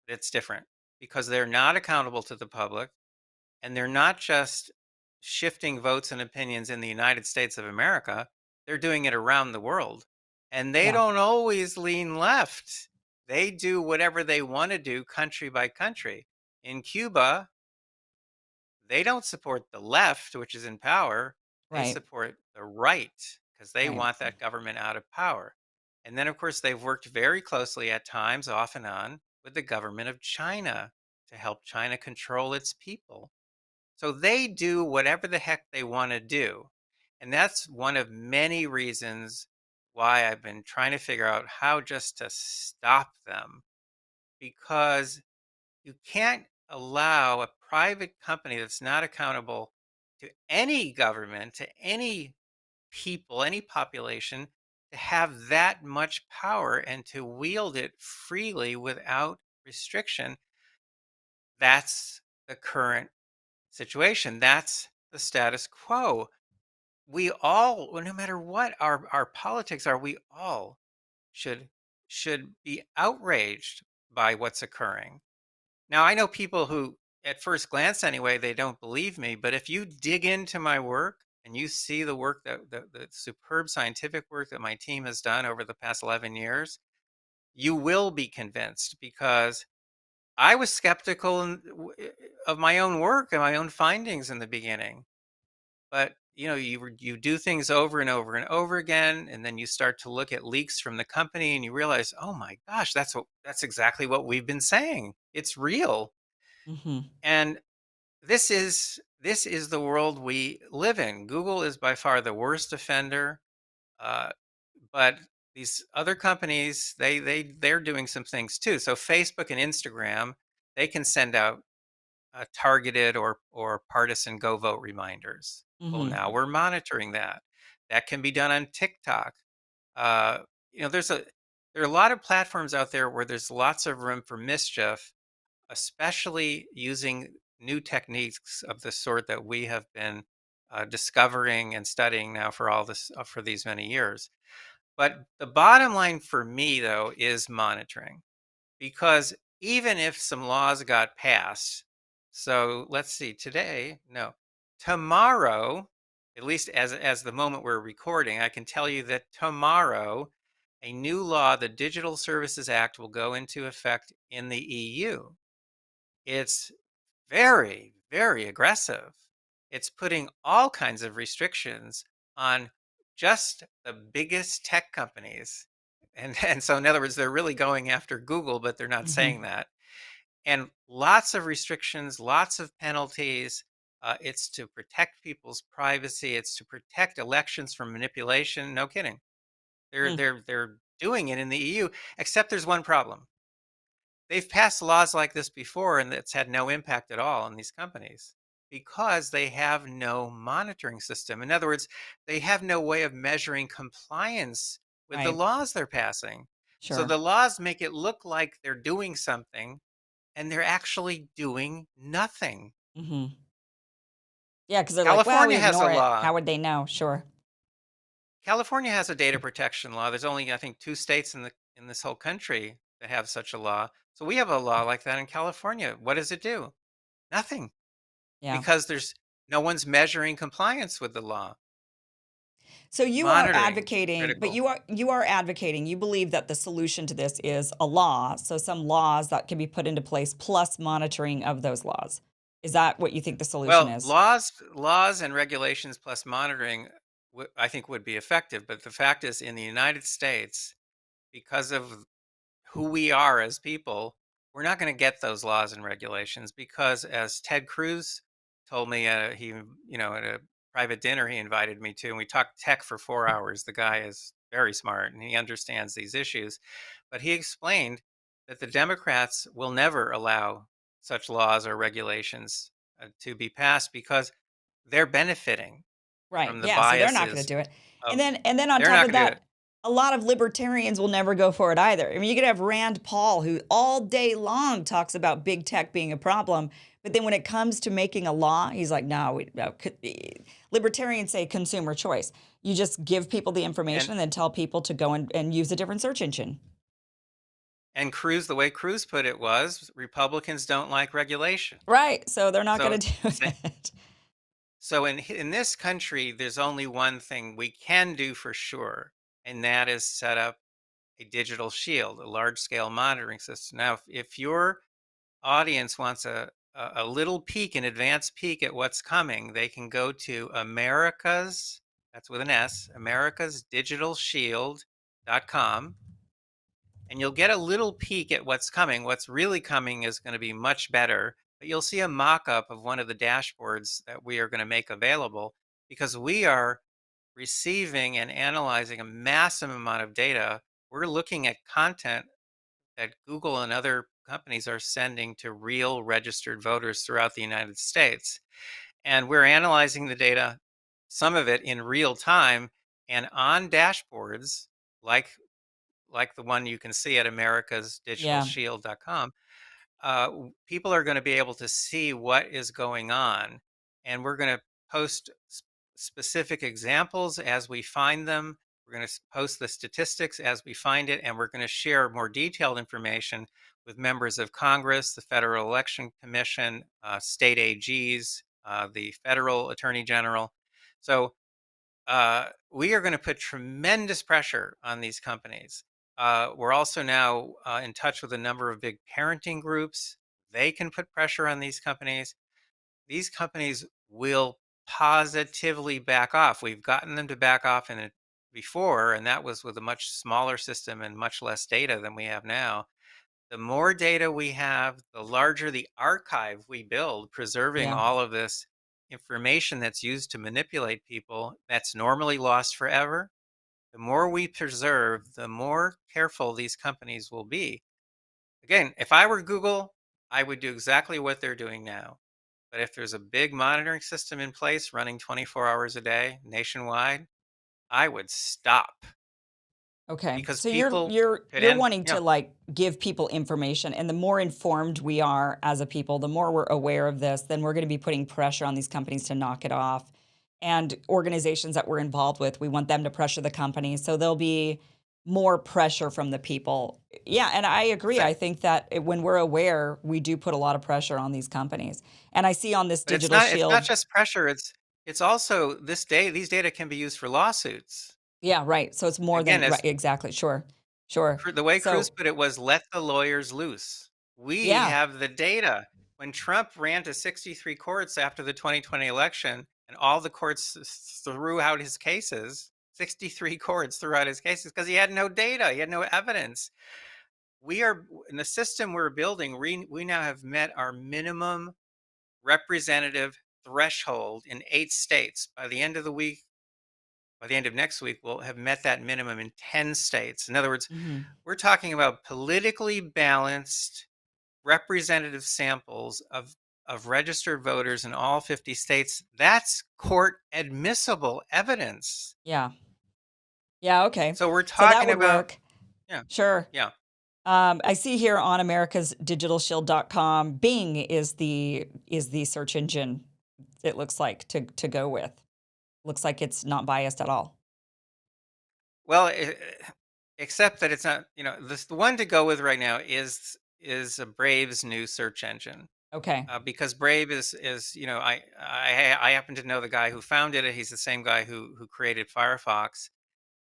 it's different because they're not accountable to the public, and they're not just shifting votes and opinions in the United States of America, they're doing it around the world. And they Yeah. don't always lean left. They do whatever they want to do country by country. In Cuba, they don't support the left, which is in power. They Right. support the right because they Right. want that government out of power. And then, of course, they've worked very closely at times, off and on, with the government of China to help China control its people. So they do whatever the heck they want to do. And that's one of many reasons why I've been trying to figure out how just to stop them, because you can't allow a private company that's not accountable to any government, to any people, any population, to have that much power and to wield it freely without restriction. That's the current situation. That's the status quo. We all, well, no matter what our politics are, we all should should be outraged by what's occurring. Now, I know people who, at first glance anyway, they don't believe me, but if you dig into my work and you see the work that the superb scientific work that my team has done over the past 11 years, you will be convinced, because I was skeptical of my own work and my own findings in the beginning. But you do things over and over and over again, and then you start to look at leaks from the company, and you realize, oh my gosh, that's exactly what we've been saying. It's real. Hmm. And this is the world we live in. Google is by far the worst offender, uh, but these other companies, they're doing some things too. So Facebook and Instagram, they can send out targeted or partisan go vote reminders. Well, Hmm. now we're monitoring that. That can be done on TikTok. Uh, you know, there are a lot of platforms out there where there's lots of room for mischief, especially using new techniques of the sort that we have been discovering and studying now for these many years. But the bottom line for me, though, is monitoring, because even if some laws got passed, so let's see, today, no, tomorrow, at least as the moment we're recording, I can tell you that tomorrow a new law, the Digital Services Act, will go into effect in the EU. It's very, very aggressive. It's putting all kinds of restrictions on just the biggest tech companies. And so, in other words, they're really going after Google, but they're not saying Hmm. that. And lots of restrictions, lots of penalties. It's to protect people's privacy. It's to protect elections from manipulation. No kidding. They're doing it in the EU. Except there's one problem. They've passed laws like this before, and it's had no impact at all on these companies because they have no monitoring system. In other words, they have no way of measuring compliance with the Right. laws they're passing. So Sure. the laws make it look like they're doing something, and they're actually doing nothing. Hmm. Yeah, because they're like, well, we California has a ignore it. law. How would they know? Sure. California has a data protection law. There's only, I think, two states in this whole country that have such a law. So we have a law like that in California. What does it do? Nothing, Yeah. because there's no one's measuring compliance with the law. So you are Monitoring, advocating, but critical. you are advocating, you believe that the solution to this is a law, so some laws that can be put into place plus monitoring of those laws. Is that what you think the solution Well, is? laws and regulations plus monitoring, I think, would be effective. But the fact is, in the United States, because of who we are as people, we're not going to get those laws and regulations because, as Ted Cruz told me, at a private dinner he invited me to, and we talked tech for 4 hours. The guy is very smart and he understands these issues, but he explained that the Democrats will never allow such laws or regulations to be passed because they're benefiting Right. from the Yeah, so they're not gonna biases do it. And of. then on They're top not of going to do that, it. a lot of libertarians will never go for it either. I mean, you could have Rand Paul, who all day long talks about big tech being a problem, but then when it comes to making a law, he's like, no, no. Libertarians say consumer choice. You just give people the information And and then tell people to go and use a different search engine. Cruz, the way Cruz put it was, Republicans don't like regulation. Right. So they're not So going to do it. so in this country, there's only one thing we can do for sure, and that is set up a digital shield, a large scale monitoring system. Now, if your audience wants a little peek, an advanced peek at what's coming, they can go to America's, that's with an S, America's Digital Shield.com, and you'll get a little peek at what's coming. What's really coming is going to be much better, but you'll see a mock up of one of the dashboards that we are going to make available because we are receiving and analyzing a massive amount of data. We're looking at content that Google and other companies are sending to real registered voters throughout the United States. And we're analyzing the data, some of it in real time, and on dashboards like the one you can see at Yeah. americasdigitalshield.com, people are going to be able to see what is going on. And we're going to post specific examples as we find them. We're going to post the statistics as we find it, and we're going to share more detailed information with members of Congress, the Federal Election Commission, state AGs, the federal attorney general. So we are going to put tremendous pressure on these companies. We're also now in touch with a number of big parenting groups. They can put pressure on these companies. These companies will positively back off. We've gotten them to back off in it before, and that was with a much smaller system and much less data than we have now. The more data we have, the larger the archive we build, preserving Yeah. all of this information that's used to manipulate people that's normally lost forever. The more we preserve, the more careful these companies will be. Again, if I were Google, I would do exactly what they're doing now. But if there's a big monitoring system in place running 24 hours a day nationwide, I would stop Okay. because So you're people you're could you're end, wanting to like give people information, and the more informed we are as a people, the more we're aware of this, then we're going to be putting pressure on these companies to knock it off. And organizations that we're involved with, we want them to pressure the companies. So there'll be more pressure from the people. Yeah, and I agree. I think that when we're aware, we do put a lot of pressure on these companies. And I see on this but digital it's not shield. just pressure, it's also these data can be used for lawsuits. Yeah, right. So it's more Again, than right, as exactly. Sure. Sure. The way Cruz So, put it was, "Let the lawyers loose." We yeah. have the data. When Trump ran to 63 courts after the 2020 election, and all the courts threw out his cases, 63 courts threw out his cases because he had no data, he had no evidence. We are in the system we're building, we now have met our minimum representative threshold in 8 states. By the end of the week, by the end of next week, we'll have met that minimum in 10 states. In other words, Mhm. we're talking about politically balanced representative samples of registered voters in all 50 states. That's court admissible evidence. Yeah. Yeah, okay. So we're So that talking would about, work. yeah, Sure. yeah. I see here on americasdigitalshield.com, Bing is the search engine it looks like to go with. Looks like it's not biased at all. Well, except that it's not, the one to go with right now is a Brave's new search engine. Okay. Because Brave is I happen to know the guy who founded it. He's the same guy who created Firefox,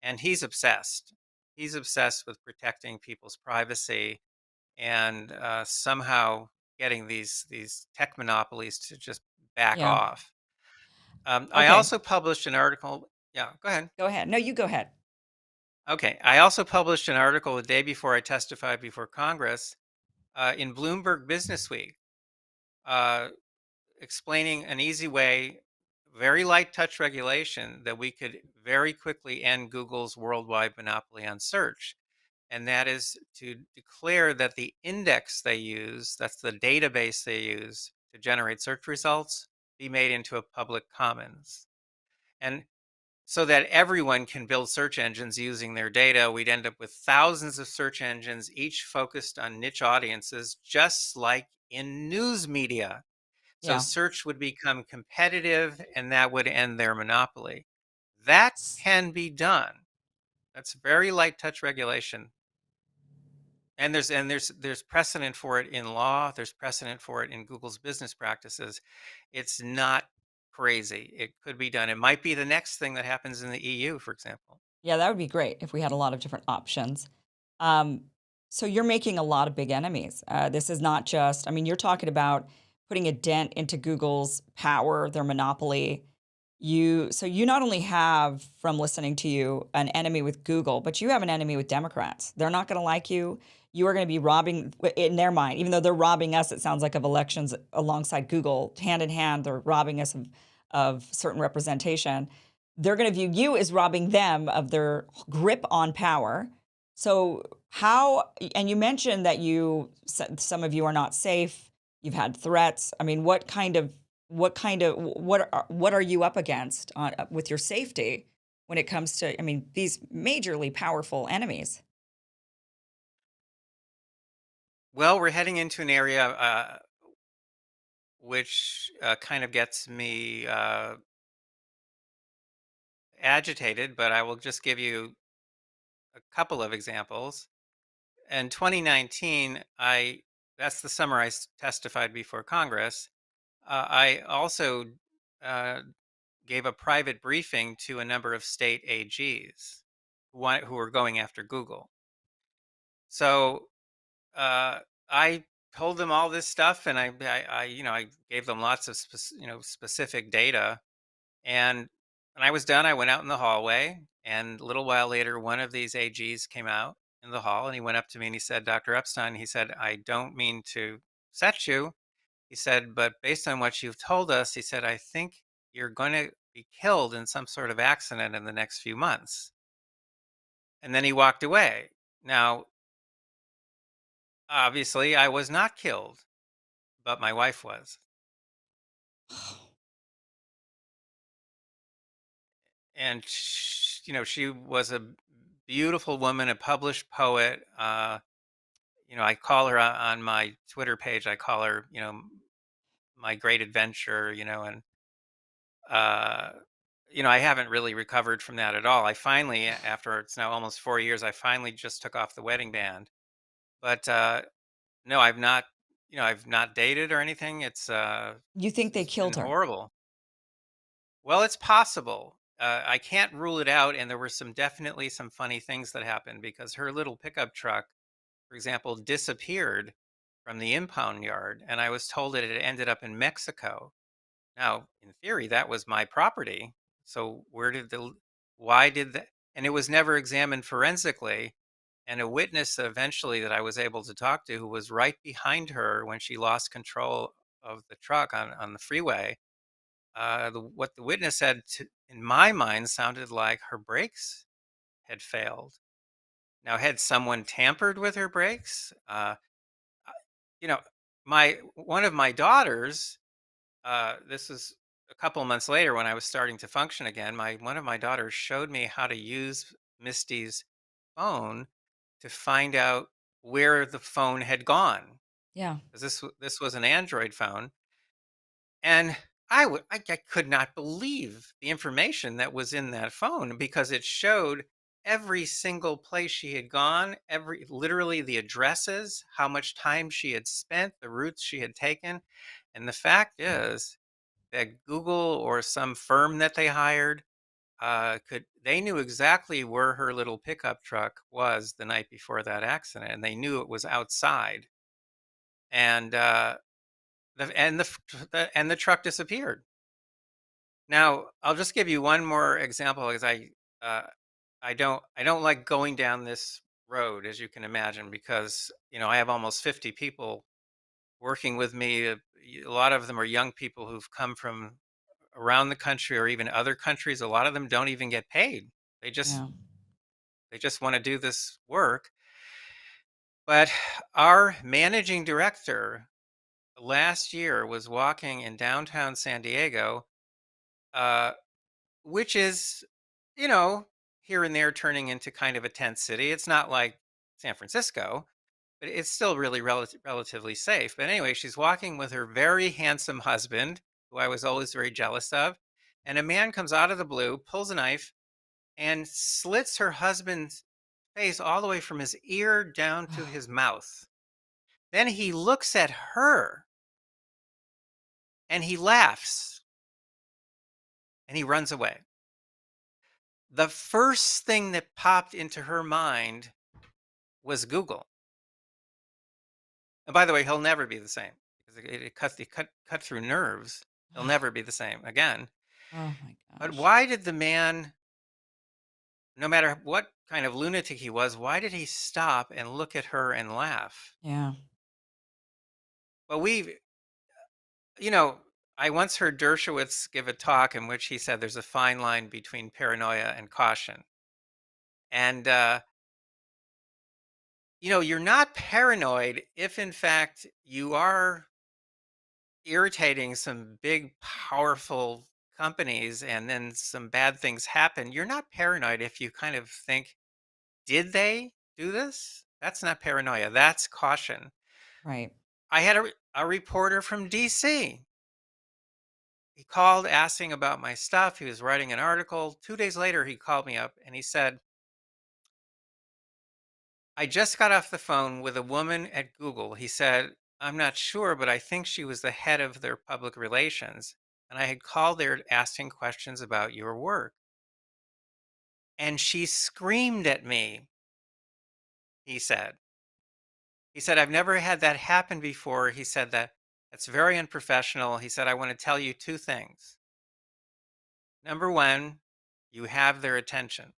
and he's obsessed. He's obsessed with protecting people's privacy and somehow getting these tech monopolies to just back Yeah. off. I Okay. also published an article. Yeah, go ahead. Go ahead. No, you go ahead. Okay, I also published an article the day before I testified before Congress in Bloomberg Business Week, uh, explaining an easy way, very light touch regulation that we could very quickly end Google's worldwide monopoly on search. And that is to declare that the index they use, that's the database they use to generate search results, be made into a public commons. And so that everyone can build search engines using their data. We'd end up with thousands of search engines, each focused on niche audiences, just like in news media. So Yeah. search would become competitive and that would end their monopoly. That S- can be done. That's very light touch regulation. And there's precedent for it in law, there's precedent for it in Google's business practices. It's not crazy. It could be done. It might be the next thing that happens in the EU, for example. Yeah, that would be great if we had a lot of different options. Um, so you're making a lot of big enemies. This is not just, I mean, you're talking about putting a dent into Google's power, their monopoly. You not only have, from listening to you, an enemy with Google, but you have an enemy with Democrats. They're not going to like you. You are going to be robbing, in their mind, even though they're robbing us, it sounds like, of elections alongside Google, hand in hand, they're robbing us of certain representation. They're going to view you as robbing them of their grip on power. So how, and you mentioned that some of you are not safe. You've had threats. I mean, what are you up against with your safety when it comes to, I mean, these majorly powerful enemies? Well, we're heading into an area which kind of gets me agitated, but I will just give you a couple of examples. In 2019, that's the summer testified before Congress. I also uh, gave a private briefing to a number of state AGs who were going after Google. So uh, I told them all this stuff, and I gave them lots of specific data. And when I was done, I went out in the hallway, and a little while later, one of these AGs came out in the hall, and he went up to me and he said, "Dr. Epstein," he said, "I don't mean to upset you." He said, "But based on what you've told us," he said, "I think you're going to be killed in some sort of accident in the next few months." And then he walked away. Now, obviously, I was not killed, but my wife was. And, she was a beautiful woman, a published poet. I call her on my Twitter page, I call her, my great adventure, and uh, I haven't really recovered from that at all. I finally, after it's now almost 4 years, I finally just took off the wedding band. But no, I've not dated or anything. You think they It's been killed her? horrible. Well, it's possible. I can't rule it out. And there were definitely some funny things that happened because her little pickup truck, for example, disappeared from the impound yard. And I was told that it ended up in Mexico. Now, in theory, that was my property. So why did that? And it was never examined forensically. And a witness eventually that I was able to talk to, who was right behind her when she lost control of the truck on the freeway, what the witness said, in my mind, sounded like her brakes had failed. Now, had someone tampered with her brakes? Uh, you know, my one of my daughters. This was a couple months later when I was starting to function again. My One of my daughters showed me how to use Misty's phone to find out where the phone had gone, Yeah. because this was an Android phone. And I could not believe the information that was in that phone because it showed every single place she had gone, every literally the addresses, how much time she had spent, the routes she had taken. And the fact is that Google or some firm that they hired they knew exactly where her little pickup truck was the night before that accident, and they knew it was outside. And the truck disappeared. Now, I'll just give you one more example because uh, I don't like going down this road, as you can imagine, because I have almost 50 people working with me. A lot of them are young people who've come from around the country or even other countries. A lot of them don't even get paid. They just Yeah. they just want to do this work. But our managing director last year was walking in downtown San Diego, uh, which is you know, here and there turning into kind of a tent city. It's not like San Francisco, but it's still really relatively safe. But anyway, she's walking with her very handsome husband, who I was always very jealous of. And a man comes out of the blue, pulls a knife, and slits her husband's face all the way from his ear down to his mouth. Then he looks at her and he laughs and he runs away. The first thing that popped into her mind was Google. And by the way, he'll never be the same because it cut through nerves. He'll never be the same again. Oh my But gosh. why did the man, no matter what kind of lunatic he was, why did he stop and look at her and laugh? Yeah. Well, you know, I once heard Dershowitz give a talk in which he said there's a fine line between paranoia and caution. And, you're not paranoid if, in fact, you are irritating some big, powerful companies and then some bad things happen. You're not paranoid if you kind of think, did they do this? That's not paranoia. That's caution. Right. I had a reporter from DC. He called asking about my stuff. He was writing an article. 2 days later, he called me up and he said, I just got off the phone with a woman at Google. He said, I'm not sure, but I think she was the head of their public relations. And I had called there asking questions about your work. And she screamed at me, he said. He said, I've never had that happen before. He said that that's very unprofessional. He said, I want to tell you two things. Number one, you have their attention.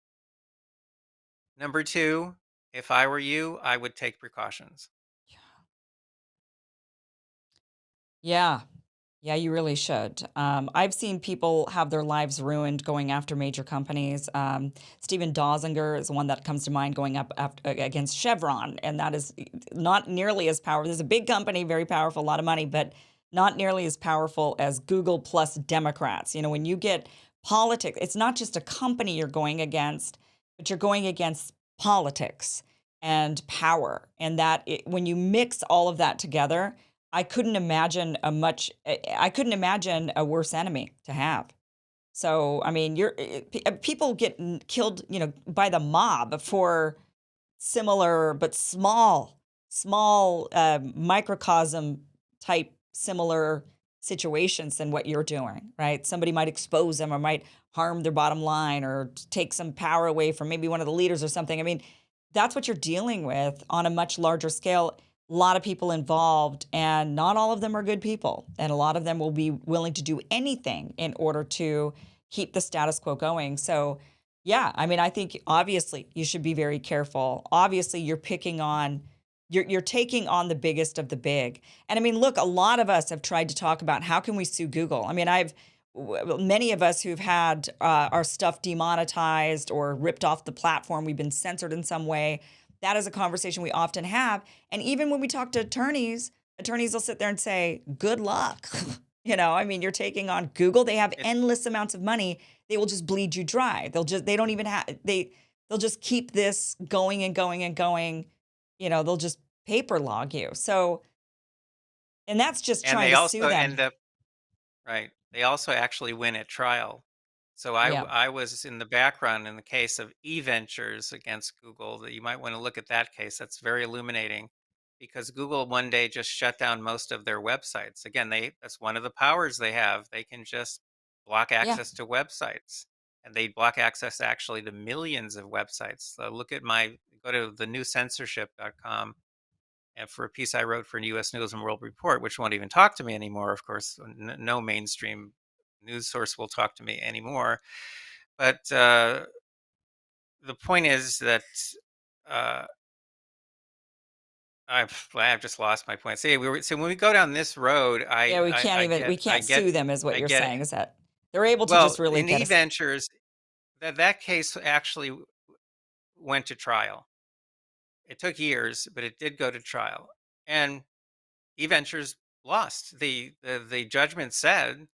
Number two, if I were you, I would take precautions. Yeah. Yeah, you really should. I've seen people have their lives ruined going after major companies. Stephen Dawsinger is one that comes to mind going up against Chevron, and that is not nearly as powerful. There's a big company, very powerful, a lot of money, but not nearly as powerful as Google plus Democrats. When you get politics, it's not just a company you're going against, but you're going against politics and power. And when you mix all of that together, I couldn't imagine a worse enemy to have. So, I mean, people get killed, by the mob for similar but small microcosm type similar situations than what you're doing, right? Somebody might expose them or might harm their bottom line or take some power away from maybe one of the leaders or something. I mean, that's what you're dealing with on a much larger scale. A lot of people involved, and not all of them are good people. And a lot of them will be willing to do anything in order to keep the status quo going. So, yeah, I mean, I think obviously you should be very careful. Obviously, you're taking on the biggest of the big. And I mean, look, a lot of us have tried to talk about how can we sue Google. I mean, many of us who've had our stuff demonetized or ripped off the platform, we've been censored in some way. That is a conversation we often have. And even when we talk to attorneys will sit there and say, "Good luck." I mean, you're taking on Google. They have It's endless amounts of money. They will just bleed you dry. They don't even have they'll just keep this going and going and going. They'll just paper log you. So, and that's just and trying they to sue also them. end up right. They also actually win at trial. So Yeah. I was in the background in the case of eVentures against Google. That you might want to look at that case. That's very illuminating because Google one day just shut down most of their websites. Again, that's one of the powers they have. They can just block Yeah. access to websites. And they block access actually to millions of websites. So go to thenewcensorship.com and for a piece I wrote for US News and World Report, which won't even talk to me anymore. Of course, no mainstream news source will talk to me anymore. But the point is that uh, I've just lost my point. So when we go down this road, Yeah, we I can't get sue them is what I you're get saying, is that they're able to well just really in get us. e-ventures that case actually went to trial. It took years, but it did go to trial, and e-ventures lost. The judgment said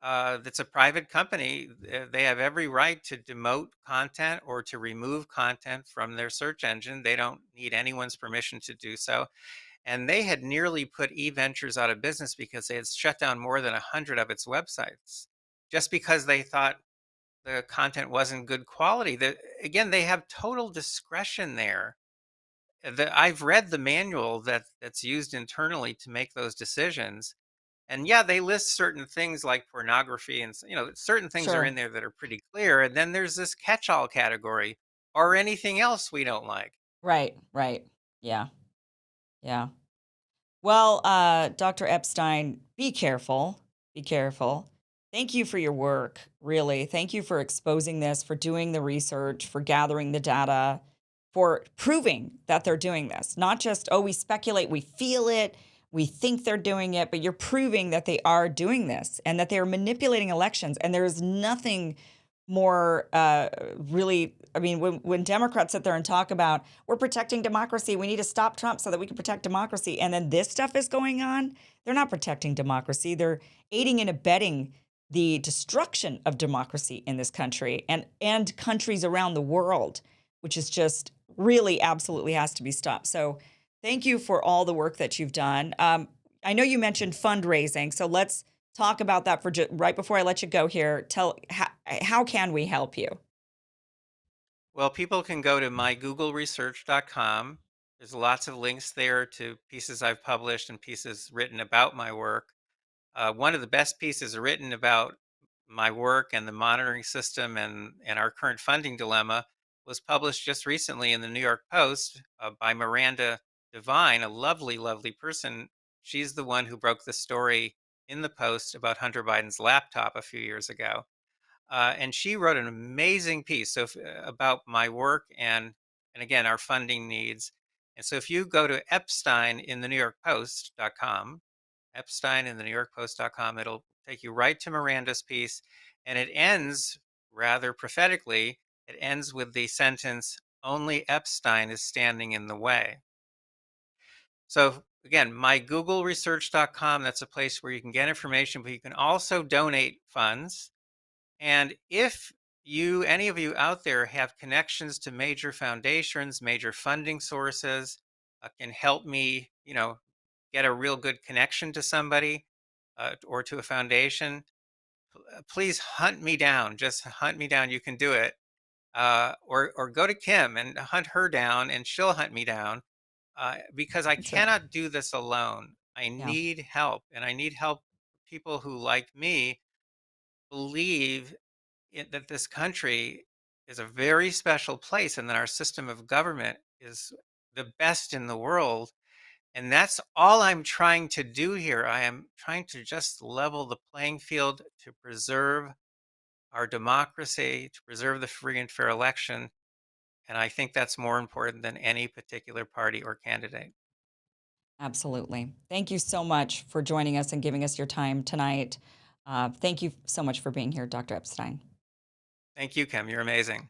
that's a private company. They have every right to demote content or to remove content from their search engine. They don't need anyone's permission to do so. And they had nearly put eVentures out of business because they had shut down more than 100 of its websites just because they thought the content wasn't good quality. Again, they have total discretion there. I've read the manual that's used internally to make those decisions. And yeah, they list certain things like pornography and certain things are in Sure. there that are pretty clear. And then there's this catch-all category or anything else we don't like. Right, right. Yeah, yeah. Well, Dr. Epstein, be careful. Be careful. Thank you for your work, really. Thank you for exposing this, for doing the research, for gathering the data, for proving that they're doing this. Not just, oh, we speculate, we feel it, we think they're doing it, but you're proving that they are doing this and that they're manipulating elections. And there is nothing more really, I mean, when Democrats sit there and talk about we're protecting democracy, we need to stop Trump so that we can protect democracy, and then this stuff is going on, they're not protecting democracy. They're aiding and abetting the destruction of democracy in this country and countries around the world, which is just really absolutely has to be stopped. So thank you for all the work that you've done. I know you mentioned fundraising, so let's talk about that for right before I let you go here. Tell how can we help you? Well, people can go to mygoogleresearch.com. There's lots of links there to pieces I've published and pieces written about my work. One of the best pieces written about my work and the monitoring system and our current funding dilemma was published just recently in the New York Post by Miranda Devine, a lovely, lovely person. She's the one who broke the story in the Post about Hunter Biden's laptop a few years ago. And she wrote an amazing piece about my work and again our funding needs. And so if you go to Epstein in the New York Post.com, Epstein in the New York Post.com, it'll take you right to Miranda's piece, and it ends rather prophetically. It ends with the sentence, "Only Epstein is standing in the way." So again, mygoogleresearch.com, that's a place where you can get information, but you can also donate funds. And if any of you out there have connections to major foundations, major funding sources, can help me, get a real good connection to somebody or to a foundation, please hunt me down. Just hunt me down. You can do it. Or go to Kim and hunt her down, and she'll hunt me down because I That's right. cannot do this alone. I Yeah, need help, and I need help. People who, like me, believe that this country is a very special place and that our system of government is the best in the world. And that's all I'm trying to do here. I am trying to just level the playing field to preserve our democracy, to preserve the free and fair election. And I think that's more important than any particular party or candidate. absolutely. Thank you so much for joining us and giving us your time tonight. Thank you so much for being here, Dr. Epstein. Thank you, Kim. You're amazing.